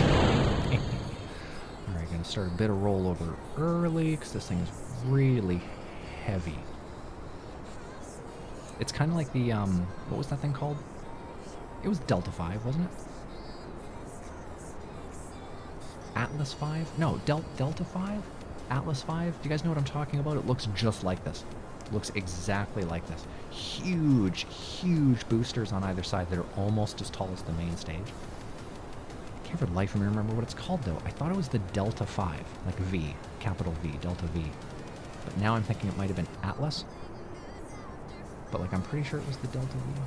right, gonna start a bit of rollover early because this thing is really heavy. It's kind of like the what was that thing called? It was Delta 5, wasn't it? Atlas 5? No, Delta 5? Atlas 5? Do you guys know what I'm talking about? It looks just like this. It looks exactly like this. Huge, huge boosters on either side that are almost as tall as the main stage. I can't for the life of me remember what it's called, though. I thought it was the Delta 5, like V, capital V, Delta V. But now I'm thinking it might have been Atlas. But, like, I'm pretty sure it was the Delta V.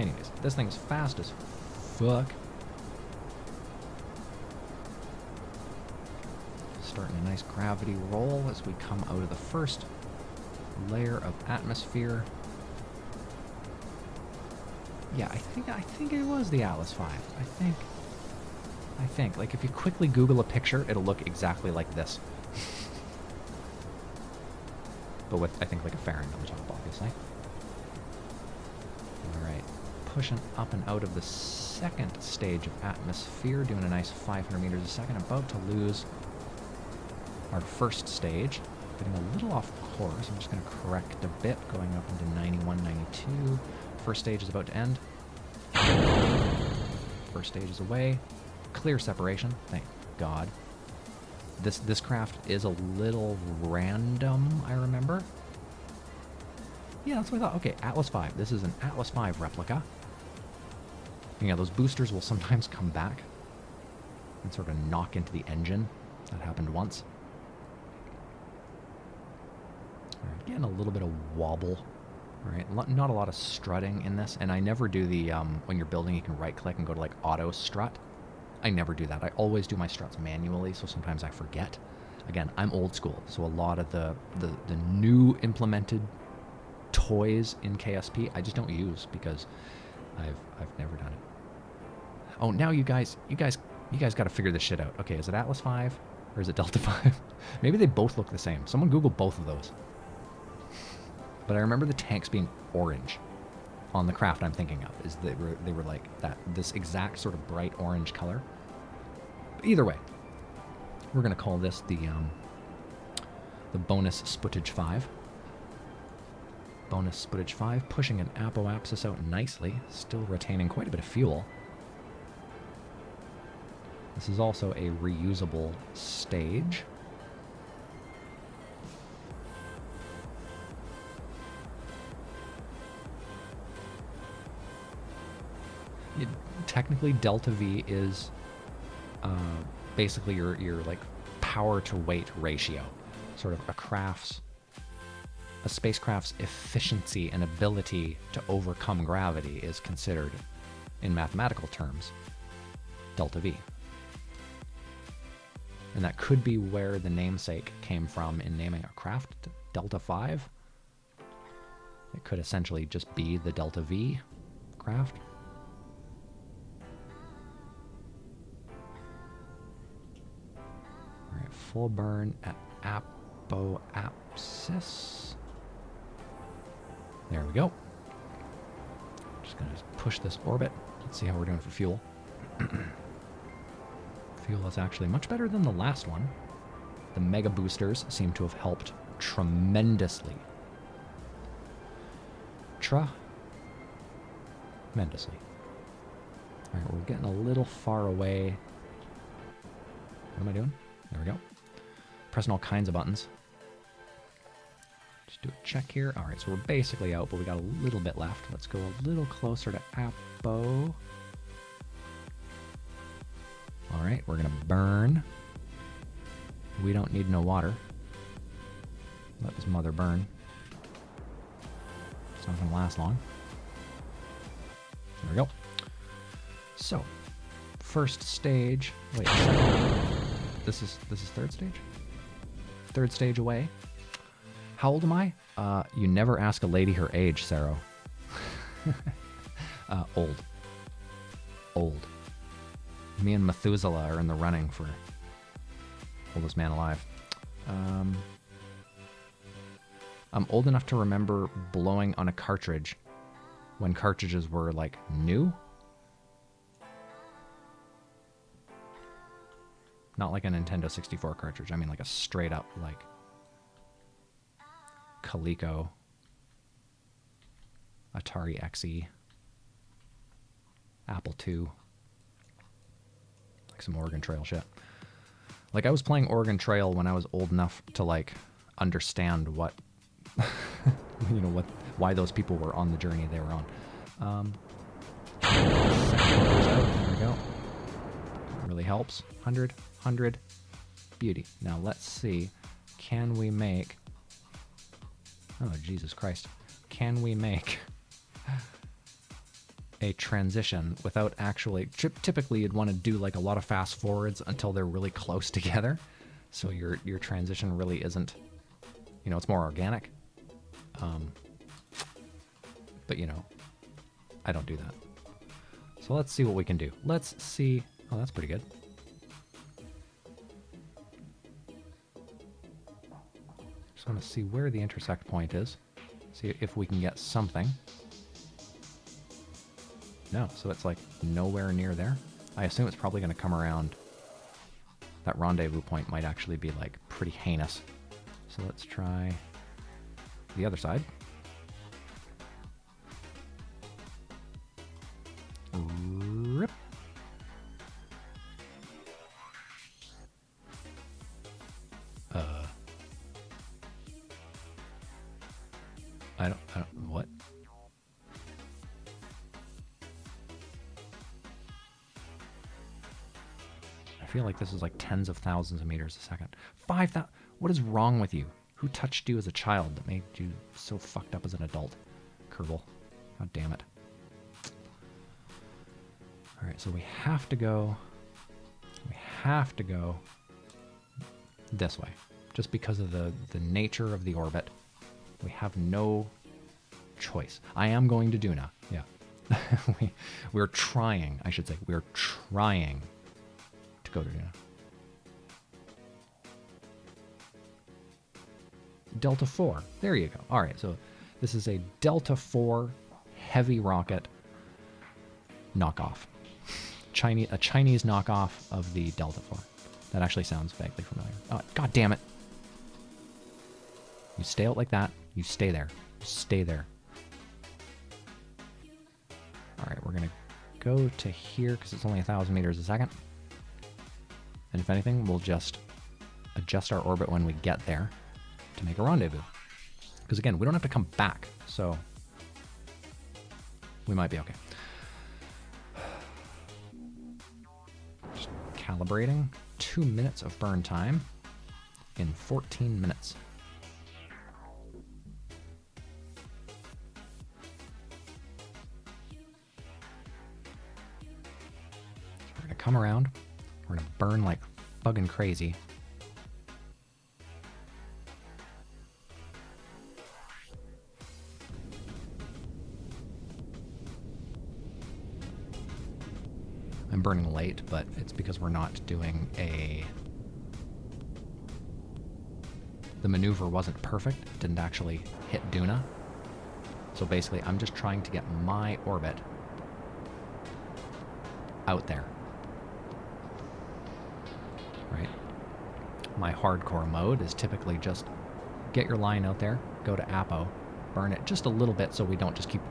Anyways, this thing's fast as fuck. Starting a nice gravity roll as we come out of the first layer of atmosphere. Yeah, I think it was the Atlas 5. I think. Like, if you quickly Google a picture, it'll look exactly like this. But with, I think, like a fairing on the top, obviously. Alright. Pushing up and out of the second stage of atmosphere, doing a nice 500 meters a second. About to lose our first stage. Getting a little off course. I'm just going to correct a bit, going up into 91, 92. First stage is about to end. First stage is away. Clear separation. Thank God. This craft is a little random, I remember. Yeah, that's what I thought. Okay, Atlas 5. This is an Atlas 5 replica. Yeah, those boosters will sometimes come back and sort of knock into the engine. That happened once. Alright, getting a little bit of wobble. Alright, not a lot of strutting in this. And I never do the, when you're building, you can right-click and go to, like, auto strut. I never do that. I always do my struts manually, so sometimes I forget. Again, I'm old school, so a lot of the new implemented toys in KSP I just don't use because I've never done it. Oh, now you guys got to figure this shit out. Okay, is it Atlas 5 or is it Delta 5? Maybe they both look the same. Someone Google both of those. But I remember the tanks being orange on the craft I'm thinking of. Is they were like that, this exact sort of bright orange color. But either way, we're gonna call this the bonus Sputtage 5. Bonus Spootage 5, pushing an apoapsis out nicely, still retaining quite a bit of fuel. This is also a reusable stage. Technically, delta V is basically your like power to weight ratio, sort of a spacecraft's efficiency and ability to overcome gravity is considered, in mathematical terms, delta V. And that could be where the namesake came from in naming a craft Delta 5. It could essentially just be the Delta V craft. All right, full burn at apoapsis. There we go. Just gonna push this orbit. Let's see how we're doing for fuel. Fuel is actually much better than the last one. The mega boosters seem to have helped tremendously. Tremendously. All right, we're getting a little far away. What am I doing? There we go. Pressing all kinds of buttons. Just do a check here. All right, so we're basically out, but we got a little bit left. Let's go a little closer to Apo. All right, we're gonna burn. We don't need no water. Let this mother burn. It's not gonna last long. There we go. So, first stage. Wait, second. This is third stage. Third stage away. How old am I? You never ask a lady her age, Saro. Old. Old. Me and Methuselah are in the running for oldest man alive. I'm old enough to remember blowing on a cartridge when cartridges were, like, new. Not like a Nintendo 64 cartridge. I mean, like a straight up, like, Coleco, Atari XE, Apple II. Like some Oregon Trail shit. Like, I was playing Oregon Trail when I was old enough to, like, understand what, you know, why those people were on the journey they were on. There we go. Really helps. 100. Beauty. Now, let's see. Can we make... Oh, Jesus Christ. Can we make a transition without actually... Typically, you'd want to do like a lot of fast forwards until they're really close together. So your transition really isn't... You know, it's more organic. But, you know, I don't do that. So let's see what we can do. Let's see... Oh, that's pretty good. Just want to see where the intersect point is. See if we can get something. No, so it's like nowhere near there. I assume it's probably going to come around. That rendezvous point might actually be like pretty heinous. So let's try the other side. Rip. I don't, what? I feel like this is like tens of thousands of meters a second. 5,000, what is wrong with you? Who touched you as a child that made you so fucked up as an adult? Kerbal. God damn it. Alright, so we have to go this way. Just because of the nature of the orbit. We have no choice. I am going to Duna, yeah. We're trying, I should say, we're trying to go to Duna. Delta 4, there you go. All right, so this is a Delta 4 heavy rocket knockoff. A Chinese knockoff of the Delta 4. That actually sounds vaguely familiar. Oh, God damn it. You stay out like that. You stay there. Stay there. All right, we're going to go to here because it's only 1,000 meters a second. And if anything, we'll just adjust our orbit when we get there to make a rendezvous. Because again, we don't have to come back, so we might be okay. Just calibrating. 2 minutes of burn time in 14 minutes. We're going to come around. We're going to burn like fucking crazy. I'm burning late, but it's because we're not doing a... The maneuver wasn't perfect. It didn't actually hit Duna. So basically, I'm just trying to get my orbit out there. Right? My hardcore mode is typically just get your line out there, go to Apo, burn it just a little bit so we don't just keep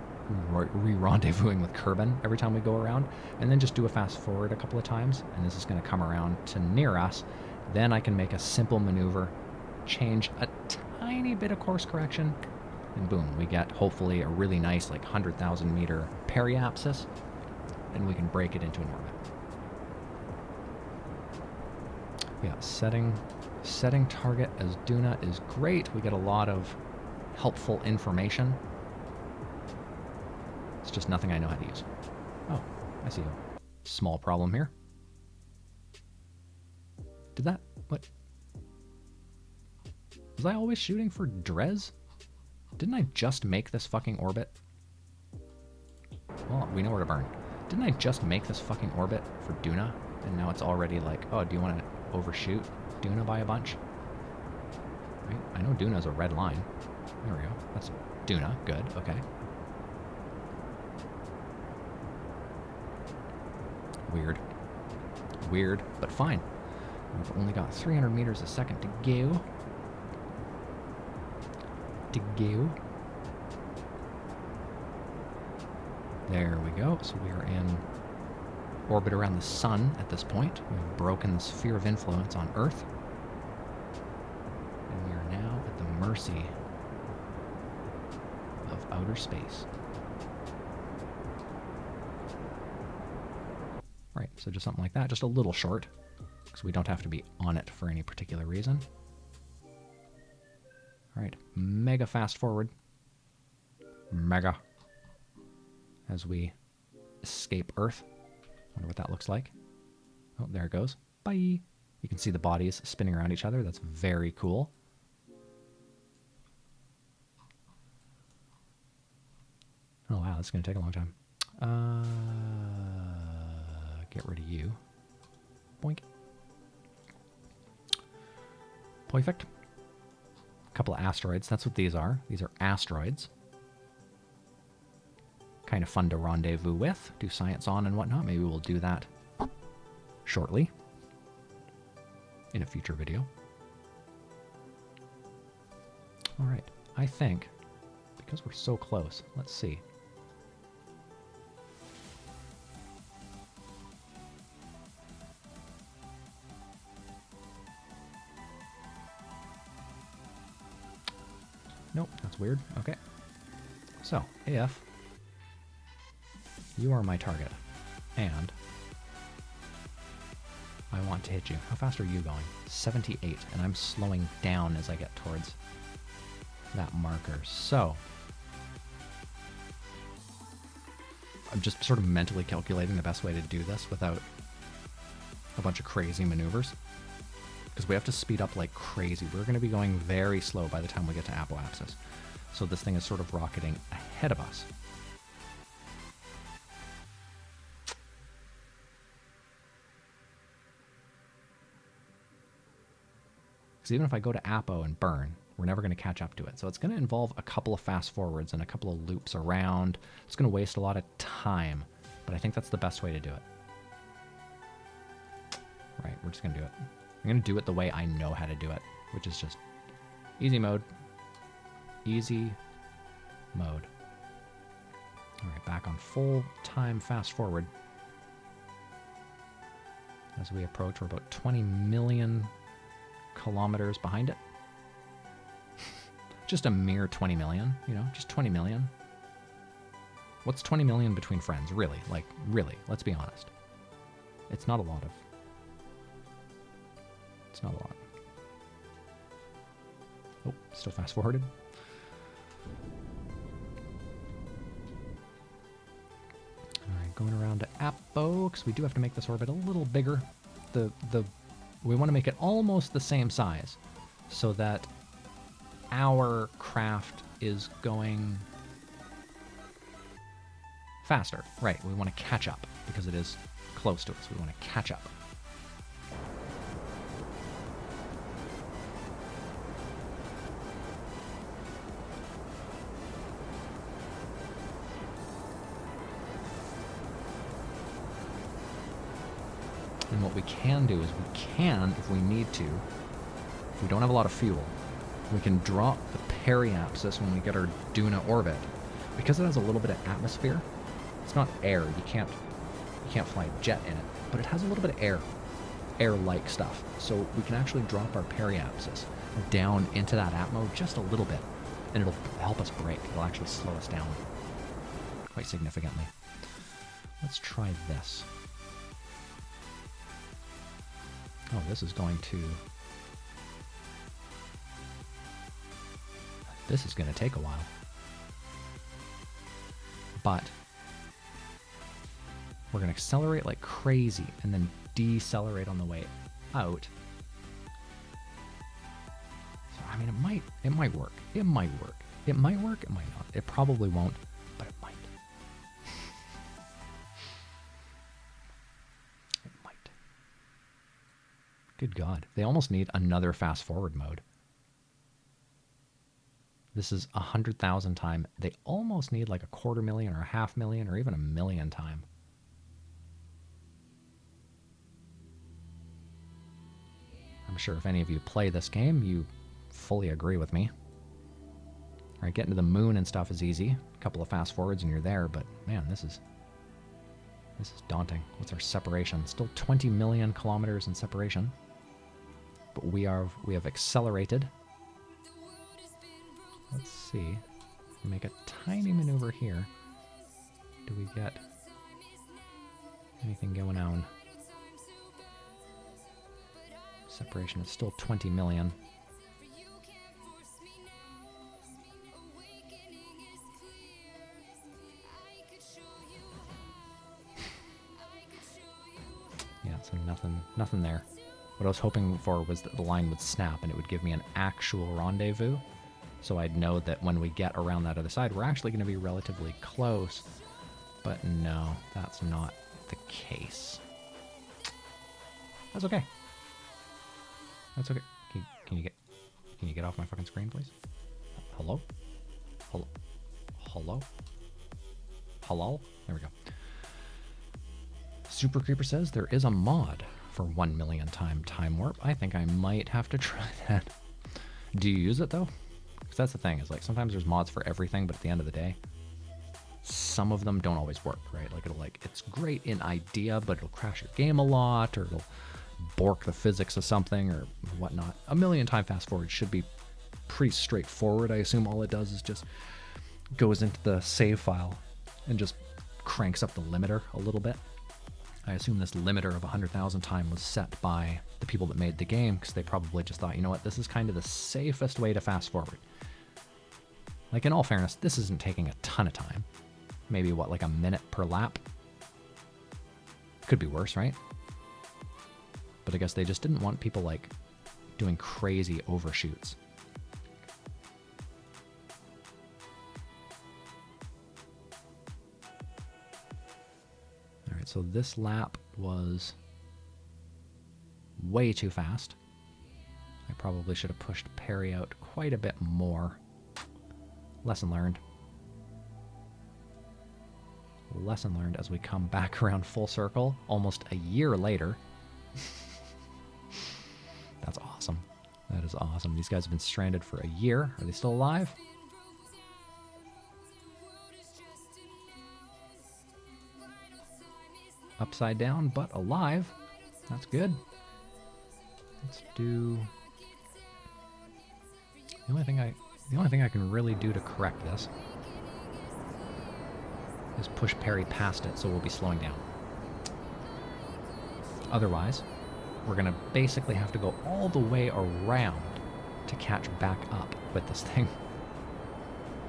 re-rendezvousing with Kerbal every time we go around, and then just do a fast forward a couple of times, and this is going to come around to near us. Then I can make a simple maneuver, change a tiny bit of course correction, and boom, we get hopefully a really nice like 100,000 meter periapsis, and we can break it into an orbit. Yeah, setting target as Duna is great. We get a lot of helpful information. It's just nothing I know how to use. Oh, I see a small problem here. Did that... what? Was I always shooting for Drez? Didn't I just make this fucking orbit? Well, we know where to burn. Didn't I just make this fucking orbit for Duna? And now it's already like, oh, do you want to overshoot Duna by a bunch? Right? I know Duna's a red line. There we go. That's Duna. Good. Okay. Weird. Weird, but fine. We've only got 300 meters a second to go. There we go. So we are in orbit around the sun at this point. We've broken the sphere of influence on Earth. And we are now at the mercy of outer space. Right, so just something like that, just a little short, because we don't have to be on it for any particular reason. All right, mega fast forward. Mega. As we escape Earth. Wonder what that looks like. Oh, there it goes. Bye! You can see the bodies spinning around each other. That's very cool. Oh wow, this is going to take a long time. Get rid of you. Boink. Perfect. A couple of asteroids. That's what these are. These are asteroids. Kind of fun to rendezvous with. Do science on and whatnot. Maybe we'll do that shortly. In a future video. Alright. I think, because we're so close, let's see. Nope, that's weird. Okay. So, if you are my target, and I want to hit you. How fast are you going? 78, and I'm slowing down as I get towards that marker. So, I'm just sort of mentally calculating the best way to do this without a bunch of crazy maneuvers. Because we have to speed up like crazy. We're going to be going very slow by the time we get to apoapsis. So this thing is sort of rocketing ahead of us. Because even if I go to Apo and burn, we're never going to catch up to it. So it's going to involve a couple of fast forwards and a couple of loops around. It's going to waste a lot of time, but I think that's the best way to do it. Right, we're just going to do it. I'm going to do it the way I know how to do it, which is just easy mode, easy, mode. All right, back on full-time fast forward. As we approach, we're about 20 million kilometers behind it. Just a mere 20 million, you know, just 20 million. What's 20 million between friends, really? Like, really, let's be honest. It's not a lot of... It's not a lot. Oh, still fast forwarded. Alright, going around to Apo, because we do have to make this orbit a little bigger. We want to make it almost the same size, so that our craft is going faster. Right, we want to catch up, because it is close to us. We want to catch up. And what we can do is we can, if we need to, if we don't have a lot of fuel, we can drop the periapsis when we get our Duna orbit. Because it has a little bit of atmosphere, it's not air, you can't fly a jet in it, but it has a little bit of air-like stuff. So we can actually drop our periapsis down into that atmo just a little bit, and it'll help us brake. It'll actually slow us down quite significantly. Let's try this. Oh, this is going to... This is going to take a while. But we're going to accelerate like crazy and then decelerate on the way out. So, I mean, it might work. It might work. It might work, it might not. It probably won't, but it might. It might. Good God. They almost need another fast forward mode. This is 100,000 time. They almost need like a 250,000 or a 500,000 or even 1,000,000 time. I'm sure if any of you play this game, you fully agree with me. All right, getting to the moon and stuff is easy. A couple of fast forwards and you're there, but man, this is daunting. What's our separation? Still 20 million kilometers in separation. But we have accelerated. Let's see. Make a tiny maneuver here. Do we get anything going on? Separation is still 20 million. Yeah, so nothing there. What I was hoping for was that the line would snap and it would give me an actual rendezvous. So I'd know that when we get around that other side, we're actually going to be relatively close. But no, that's not the case. That's okay. That's okay. Can you get off my fucking screen, please? Hello? Hello? Hello? Hello? There we go. Super Creeper says there is a mod for 1 million time warp. I think I might have to try that. Do you use it though? Because that's the thing, is like sometimes there's mods for everything, but at the end of the day, some of them don't always work, right? Like it's great in idea, but it'll crash your game a lot, or it'll bork the physics of something or whatnot. 1 million time fast forward should be pretty straightforward. I assume all it does is just goes into the save file and just cranks up the limiter a little bit. I assume this limiter of 100,000 time was set by the people that made the game, because they probably just thought, you know what, this is kind of the safest way to fast forward. Like, in all fairness, this isn't taking a ton of time. Maybe, what, like a minute per lap? Could be worse, right? But I guess they just didn't want people, like, doing crazy overshoots. Alright, so this lap was way too fast. I probably should have pushed Perry out quite a bit more. Lesson learned. Lesson learned as we come back around full circle almost a year later. That's awesome. That is awesome. These guys have been stranded for a year. Are they still alive? upside down, but alive. That's good. Let's do... The only thing I can really do to correct this is push parry past it, so we'll be slowing down. Otherwise, we're going to basically have to go all the way around to catch back up with this thing.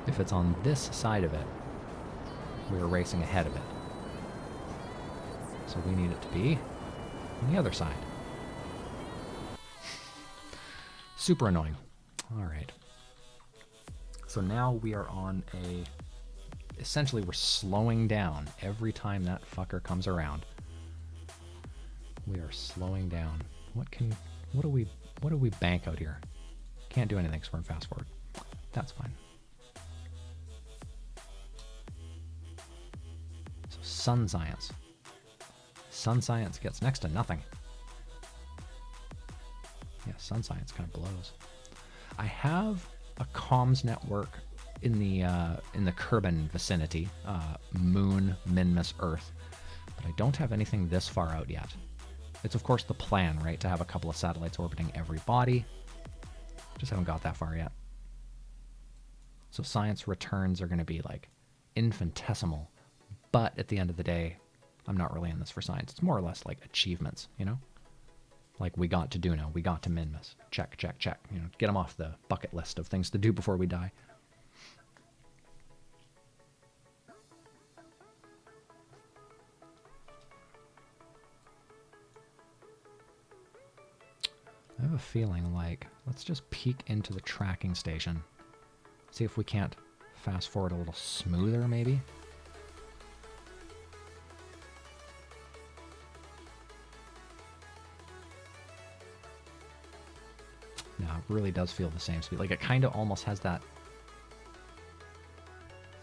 If it's on this side of it, we're racing ahead of it. So we need it to be on the other side. Super annoying. All right. So now we are on a... Essentially, we're slowing down every time that fucker comes around. We are slowing down. What do we bank out here? Can't do anything, so we're in fast forward. That's fine. So sun science. Sun science gets next to nothing. Yeah, sun science kind of blows. I have a comms network in the Kerbal vicinity, Moon, Minmus, Earth, but I don't have anything this far out yet. It's of course the plan, right, to have a couple of satellites orbiting every body. Just haven't got that far yet. So science returns are going to be like infinitesimal, but at the end of the day, I'm not really in this for science. It's more or less like achievements, you know? Like, we got to Duno, we got to Minmus. Check, check, check. You know, get them off the bucket list of things to do before we die. I have a feeling like, let's just peek into the tracking station. See if we can't fast forward a little smoother, maybe? No, it really does feel the same speed. Like, it kind of almost has that...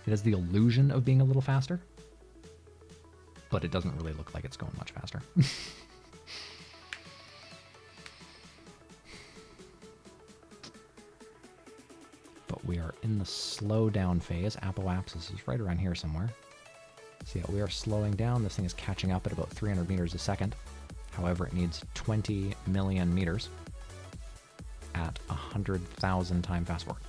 It has the illusion of being a little faster, but it doesn't really look like it's going much faster. But we are in the slow down phase. Apoapsis is right around here somewhere. So yeah, we are slowing down. This thing is catching up at about 300 meters a second. However, it needs 20 million meters at 100,000 time fast forward.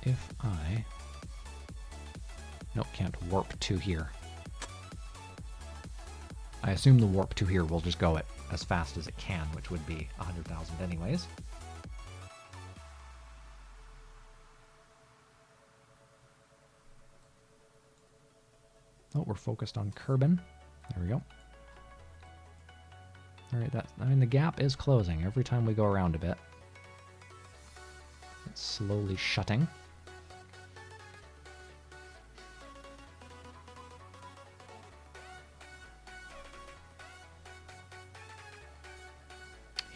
If I... Nope, can't warp to here. I assume the warp to here will just go at as fast as it can, which would be 100,000 anyways. Oh, we're focused on Kerbal. There we go. Alright, I mean, the gap is closing every time we go around a bit. It's slowly shutting.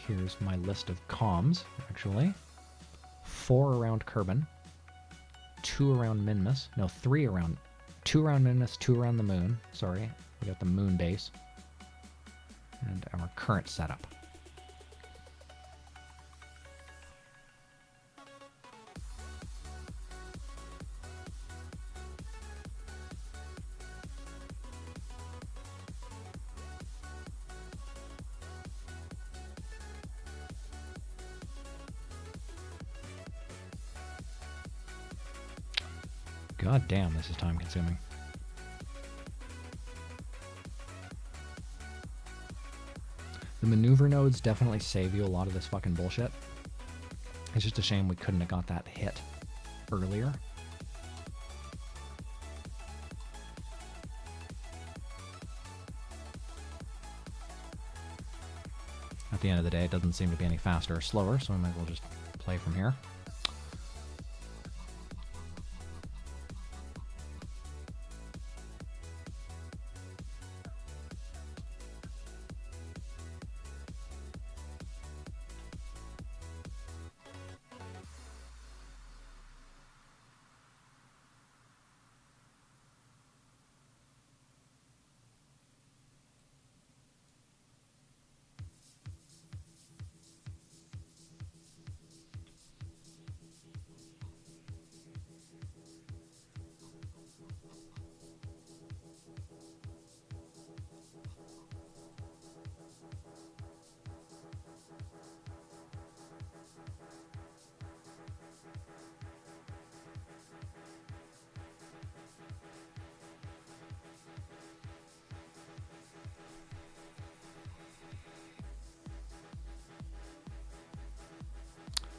Here's my list of comms, actually. 4 around Kerbal. 2 around Minmus. No, 3 around... 2 around Minmus, 2 around the moon. Sorry, we got the moon base. And our current setup. God damn, this is time consuming. The maneuver nodes definitely save you a lot of this fucking bullshit. It's just a shame we couldn't have got that hit earlier. At the end of the day, it doesn't seem to be any faster or slower, so I might as well just play from here.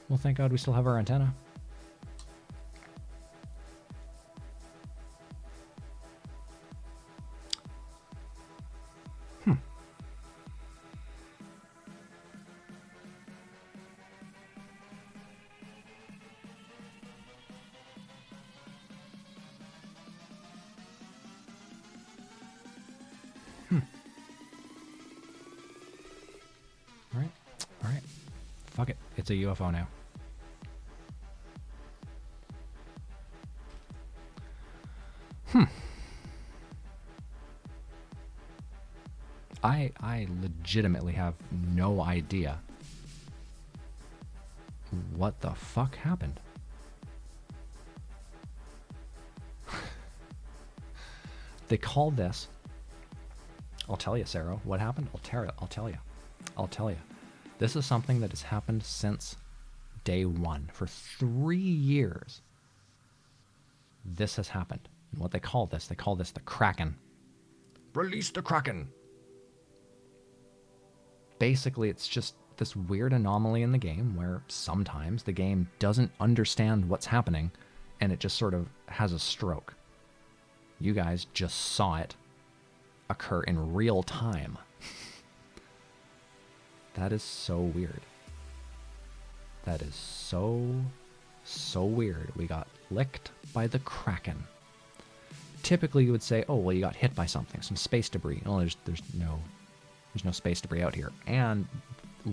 Well, thank God we still have our antenna. All right. Fuck it. It's a UFO now. I legitimately have no idea what the fuck happened. They call this... I'll tell you, Sarah, what happened? I'll tell you. This is something that has happened since day one. For 3 years, this has happened. And what they call this the Kraken. Release the Kraken! Basically, it's just this weird anomaly in the game where sometimes the game doesn't understand what's happening and it just sort of has a stroke. You guys just saw it occur in real time. That is so weird. That is so weird. We got licked by the Kraken. Typically you would say, oh, well, you got hit by something, some space debris. Oh, there's no space debris out here. And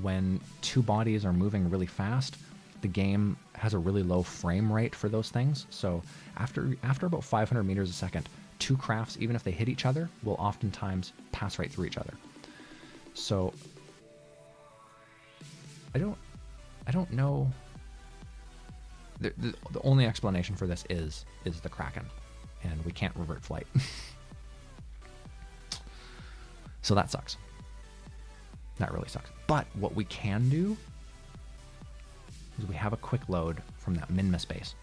when two bodies are moving really fast, the game has a really low frame rate for those things. So after about 500 meters a second, two crafts, even if they hit each other, will oftentimes pass right through each other. So I don't know. The only explanation for this is the Kraken, and we can't revert flight. So that sucks. That really sucks. But what we can do is we have a quick load from that Minmus base,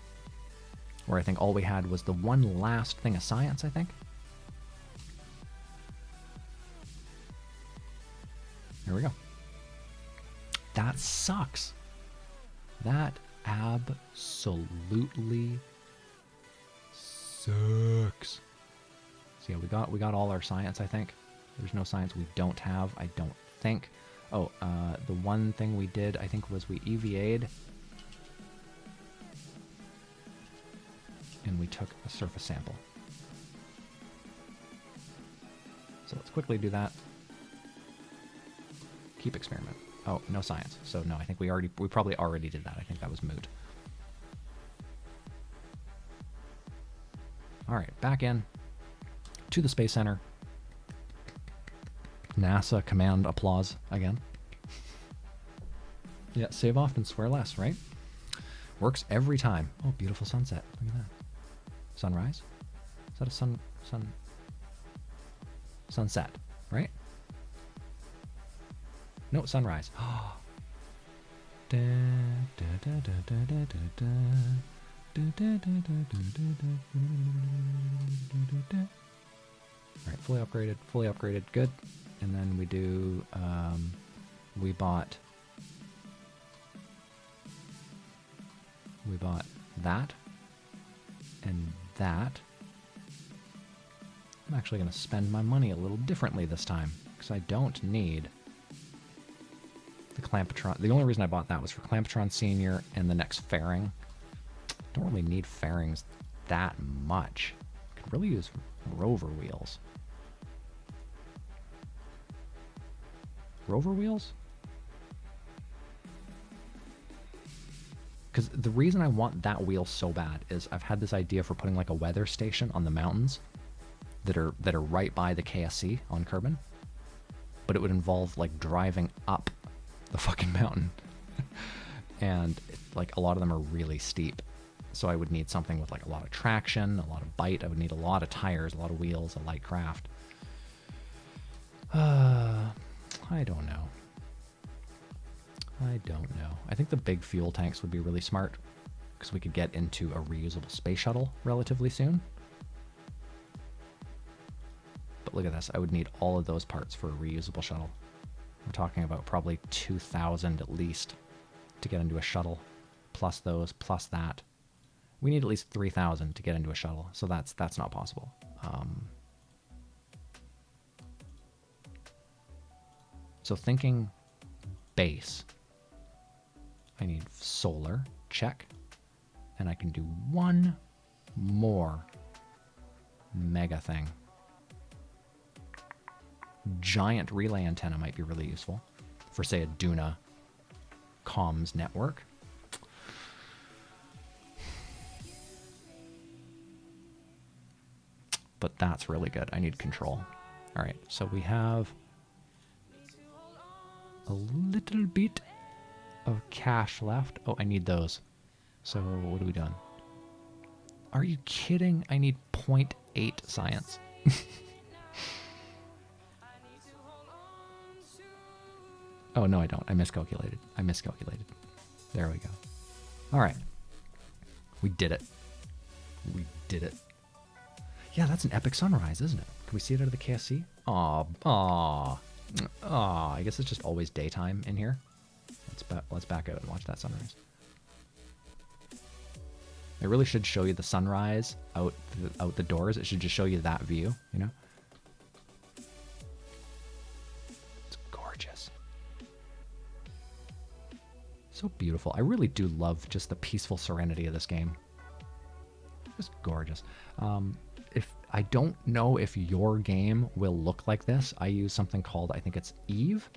where I think all we had was the one last thing of science, I think. Here we go. That sucks. That absolutely sucks. So yeah, we got all our science, I think. There's no science we don't have, I don't think. Oh, the one thing we did, I think, was we EVA'd. And we took a surface sample. So let's quickly do that. Keep experiment. Oh, no science. So no, I think we probably already did that. I think that was moot. All right, back in to the Space Center. NASA command applause again. Yeah, save often, swear less, right? Works every time. Oh, beautiful sunset. Look at that. Sunrise? Is that a sunset, right? No, sunrise. All right, fully upgraded, good. And then we do, we bought that and that. I'm actually going to spend my money a little differently this time because I don't need the Clampetron. The only reason I bought that was for Clampetron Senior and the next fairing. Don't really need fairings that much. Could really use rover wheels. Rover wheels? Because the reason I want that wheel so bad is I've had this idea for putting like a weather station on the mountains that are right by the KSC on Kerbal, but it would involve like driving up the fucking mountain, and like a lot of them are really steep, so I would need something with like a lot of traction, a lot of bite. I would need a lot of tires, a lot of wheels, a light craft. I don't know. I think the big fuel tanks would be really smart because we could get into a reusable space shuttle relatively soon. But look at this. I would need all of those parts for a reusable shuttle. We're talking about probably 2,000 at least to get into a shuttle. plus those, plus that. We need at least 3,000 to get into a shuttle, so that's not possible. So thinking base, I need solar, check, and I can do one more mega thing. Giant relay antenna might be really useful for, say, a Duna comms network. But that's really good. I need control. All right, so we have a little bit of cash left. Oh, I need those. So what are we doing? Are you kidding? I need 0.8 science. Oh, no, I don't. I miscalculated. There we go. All right. We did it. We did it. Yeah, that's an epic sunrise, isn't it? Can we see it out of the KSC? Aw. I guess it's just always daytime in here. Let's back out and watch that sunrise. It really should show you the sunrise out the doors. It should just show you that view, you know? It's gorgeous. So beautiful. I really do love just the peaceful serenity of this game. Just gorgeous. If I don't know if your game will look like this, I use something called, I think it's Eve,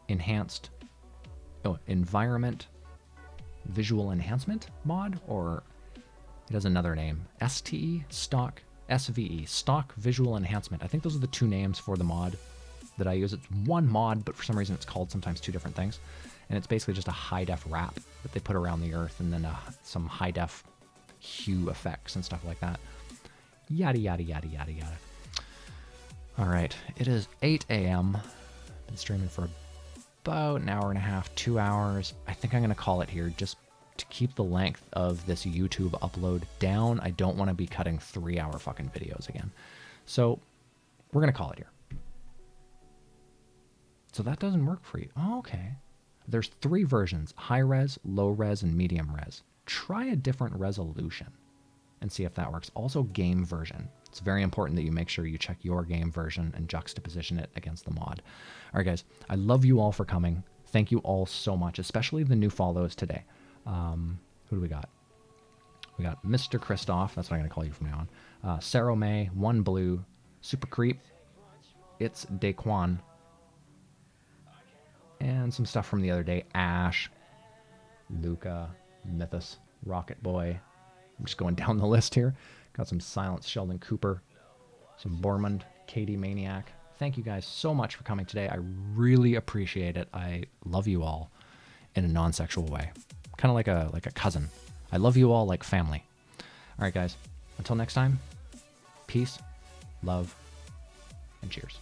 Enhanced, Environment Visual Enhancement mod, or it has another name, STE, Stock, SVE, Stock Visual Enhancement. I think those are the two names for the mod that I use. It's one mod, but for some reason it's called sometimes two different things. And it's basically just a high-def wrap that they put around the Earth, and then some high-def hue effects and stuff like that. Yada, yada, yada, yada, yada. All right, it is 8 a.m. Been streaming for about an hour and a half, 2 hours. I think I'm going to call it here just to keep the length of this YouTube upload down. I don't want to be cutting 3-hour fucking videos again. So we're going to call it here. So that doesn't work for you. Oh, okay. There's 3 versions, high res, low res, and medium res. Try a different resolution and see if that works. Also, game version. It's very important that you make sure you check your game version and juxtaposition it against the mod. All right, guys, I love you all for coming. Thank you all so much, especially the new follows today. Who do we got? We got Mr. Christoph. That's what I'm going to call you from now on. Sarah May, One Blue, Super Creep, It's Daquan, and some stuff from the other day. Ash, Luca, Mythos, Rocket Boy. I'm just going down the list here. Got some Silence, Sheldon Cooper, some Bormund, Katie Maniac. Thank you guys so much for coming today. I really appreciate it. I love you all in a non-sexual way. Kind of like a cousin. I love you all like family. All right, guys. Until next time, peace, love, and cheers.